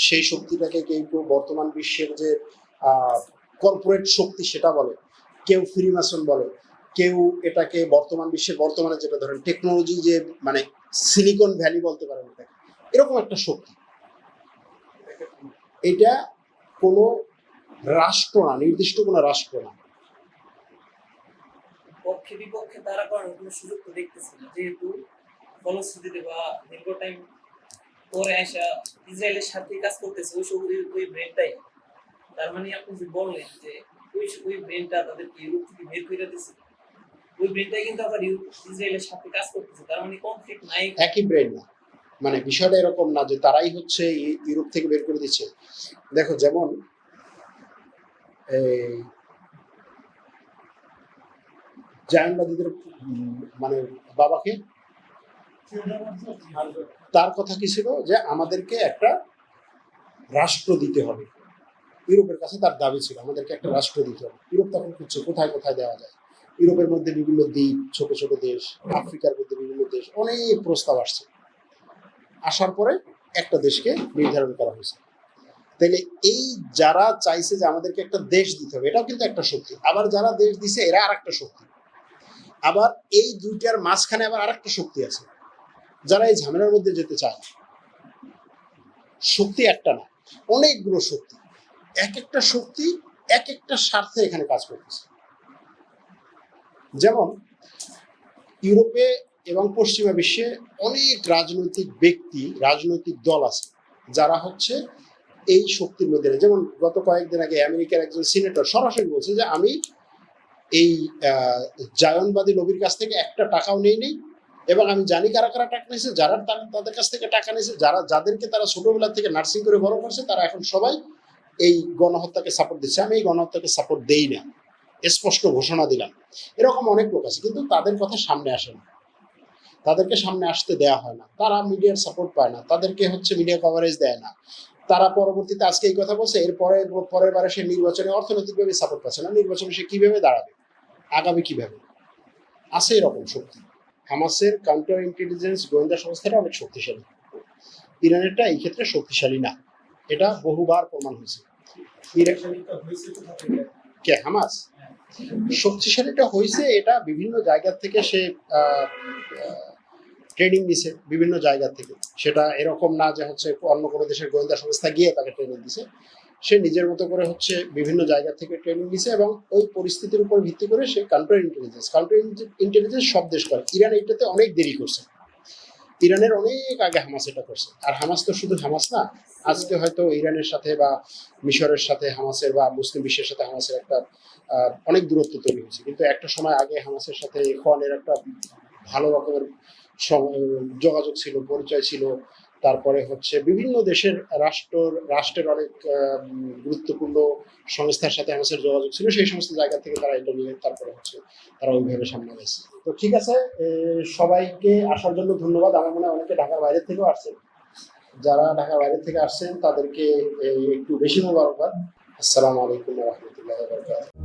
সেই শক্তিটাকে কেউ কেউ বর্তমান বিশ্বের যে কর্পোরেট শক্তি সেটা বলে, কেউ ফ্রিমাসন বলে, কেউ এটাকে বর্তমান বিশ্বের, বর্তমানে যেটা ধরেন টেকনোলজি, যে মানে সিলিকন ভ্যালি বলতে পারেন, এটাকে এরকম একটা শক্তি। এটা কোনো রাষ্ট্র না, নির্দিষ্ট কোনো রাষ্ট্র না। পক্ষে বিপক্ষে তারা করার কোনো সুযোগ তো দেখতেছি না, যেহেতু ফলশ্রুতিতে বা দীর্ঘ টাইম পরে আসা ইসরায়েলের সাথে কাজ করতেছে ওই ব্রেনটাই। তার মানে আপনি যে বললেন যে ওই ব্রেনটা তাদেরকে ইউরোপ থেকে বের করে দিচ্ছে, ওই ব্রেনটাই কিন্তু আবার ইসরায়েলের সাথে কাজ করতেছে। তার মানে কনফ্লিক্ট নাই, একই ব্রেন না। মানে বিষয়টা এরকম না যে তারাই হচ্ছে ইউরোপ থেকে বের করে দিচ্ছে। দেখো, যেমন এই জায়নবাদীদের মানে বাবাকে, তার কথা কি ছিল যে আমাদেরকে একটা রাষ্ট্র দিতে হবে। ইউরোপের কাছে তার দাবি ছিল আমাদেরকে একটা রাষ্ট্র দিতে হবে। ইউরোপ তখন খুঁজছে কোথায় কোথায় দেওয়া যায়। ইউরোপের মধ্যে বিভিন্ন দ্বীপ, ছোট ছোট দেশ, আফ্রিকার মধ্যে বিভিন্ন দেশ, অনেক প্রস্তাব আসছে। আসার পরে একটা দেশকে নির্ধারণ করা হয়েছে। তাহলে এই যারা চাইছে যে আমাদেরকে একটা দেশ দিতে হবে, এটাও কিন্তু একটা শক্তি। আবার যারা দেশ দিছে এরা আর একটা শক্তি। আবার এই দুইটার মাঝখানে আবার আর একটা শক্তি আছে, যারা এই ঝামেলার মধ্যে যেতে চায়। শক্তি একটা না, অনেকগুলো শক্তি, এক একটা শক্তি এক একটা স্বার্থে এখানে কাজ করতেছে। যেমন ইউরোপে এবং পশ্চিমা বিশ্বে অনেক রাজনৈতিক ব্যক্তি, রাজনৈতিক দল আছে যারা হচ্ছে এই শক্তির মধ্যে। যেমন গত কয়েকদিন আগে আমেরিকার একজন সিনেটর সরাসরি বলছে যে আমি এই জায়নবাদী লবির কাছ থেকে একটা টাকাও নেই, এবং আমি জানি কারা কারা টাকা নিয়েছে, যারা তাদের কাছ থেকে টাকা নিয়েছে, যাদেরকে তারা ছোটবেলা থেকে নার্সিং করে বড় করছে, তারা এখন সবাই এই গণহত্যাকে সাপোর্ট দিচ্ছে। আমি এই গণহত্যাকে সাপোর্ট দেই না, স্পষ্ট ঘোষণা দিলাম। এরকম অনেক লোক আছে, কিন্তু তাদের কথা সামনে আসে না, তাদেরকে সামনে আসতে দেয়া হয় না, তারা মিডিয়ার সাপোর্ট পায় না, তাদেরকে হচ্ছে মিডিয়া কভারেজ দেয় না। তারা পরবর্তীতে আজকে এই কথা বলছে, পরের বারে সে নির্বাচনে অর্থনৈতিকভাবে সাপোর্ট পাচ্ছে না, নির্বাচনে সে কিভাবে দাঁড়াবে, আগামী কিভাবে। আছে এরকম শক্তি। হামাসের কাউন্টার ইন্টেলিজেন্স গোয়েন্দা সংস্থাটা অনেক শক্তিশালী, ইরানেরটা এই ক্ষেত্রে শক্তিশালী না, এটা বহুবার প্রমাণ হয়েছে। কে হামাস শক্তিশালীটা হয়েছে, এটা বিভিন্ন জায়গা থেকে সে ট্রেনিং দিছে, বিভিন্ন জায়গা থেকে। সেটা এরকম না যে হচ্ছে অন্য কোনো দেশের গোয়েন্দা সংস্থা গিয়ে তাকে ট্রেনিং দিছে, সে নিজের মতো করে হচ্ছে বিভিন্ন জায়গা থেকে ট্রেনিং নিছে এবং ওই পরিস্থিতির উপর ভিত্তি করে সে কাউন্টার ইন্টেলিজেন্স সব দেশ করে। ইরান এটাতে অনেক দেরি করছে, ইরানের অনেক আগে হামাস এটা করছে। আর হামাস তো শুধু হামাস না, আজকে হয়তো ইরানের সাথে বা মিশরের সাথে হামাসের বা মুসলিম বিশ্বের সাথে হামাসের একটা অনেক দূরত্ব তৈরি হয়েছে, কিন্তু একটা সময় আগে হামাসের সাথে ইখওয়ানের একটা ভালো রকমের যোগাযোগ ছিল, পরিচয় ছিল। তারপরে হচ্ছে বিভিন্ন দেশের রাষ্ট্রের অনেক গুরুত্বপূর্ণ সংস্থার সাথে হামাসের যোগাযোগ ছিল, সেই সমস্ত জায়গা থেকে তারা এটা নিয়ে তারপরে হচ্ছে তারা ওইভাবে সামনে গেছে। তো ঠিক আছে, সবাইকে আসার জন্য ধন্যবাদ। আমার মনে হয় অনেকে ঢাকার বাইরে থেকেও আসছেন, যারা ঢাকার বাইরে থেকে আসছেন তাদেরকে একটু বেশি মোবারকবাদ। আসসালামু আলাইকুম ওয়া রাহমাতুল্লাহি ওয়া বারাকাতুহু।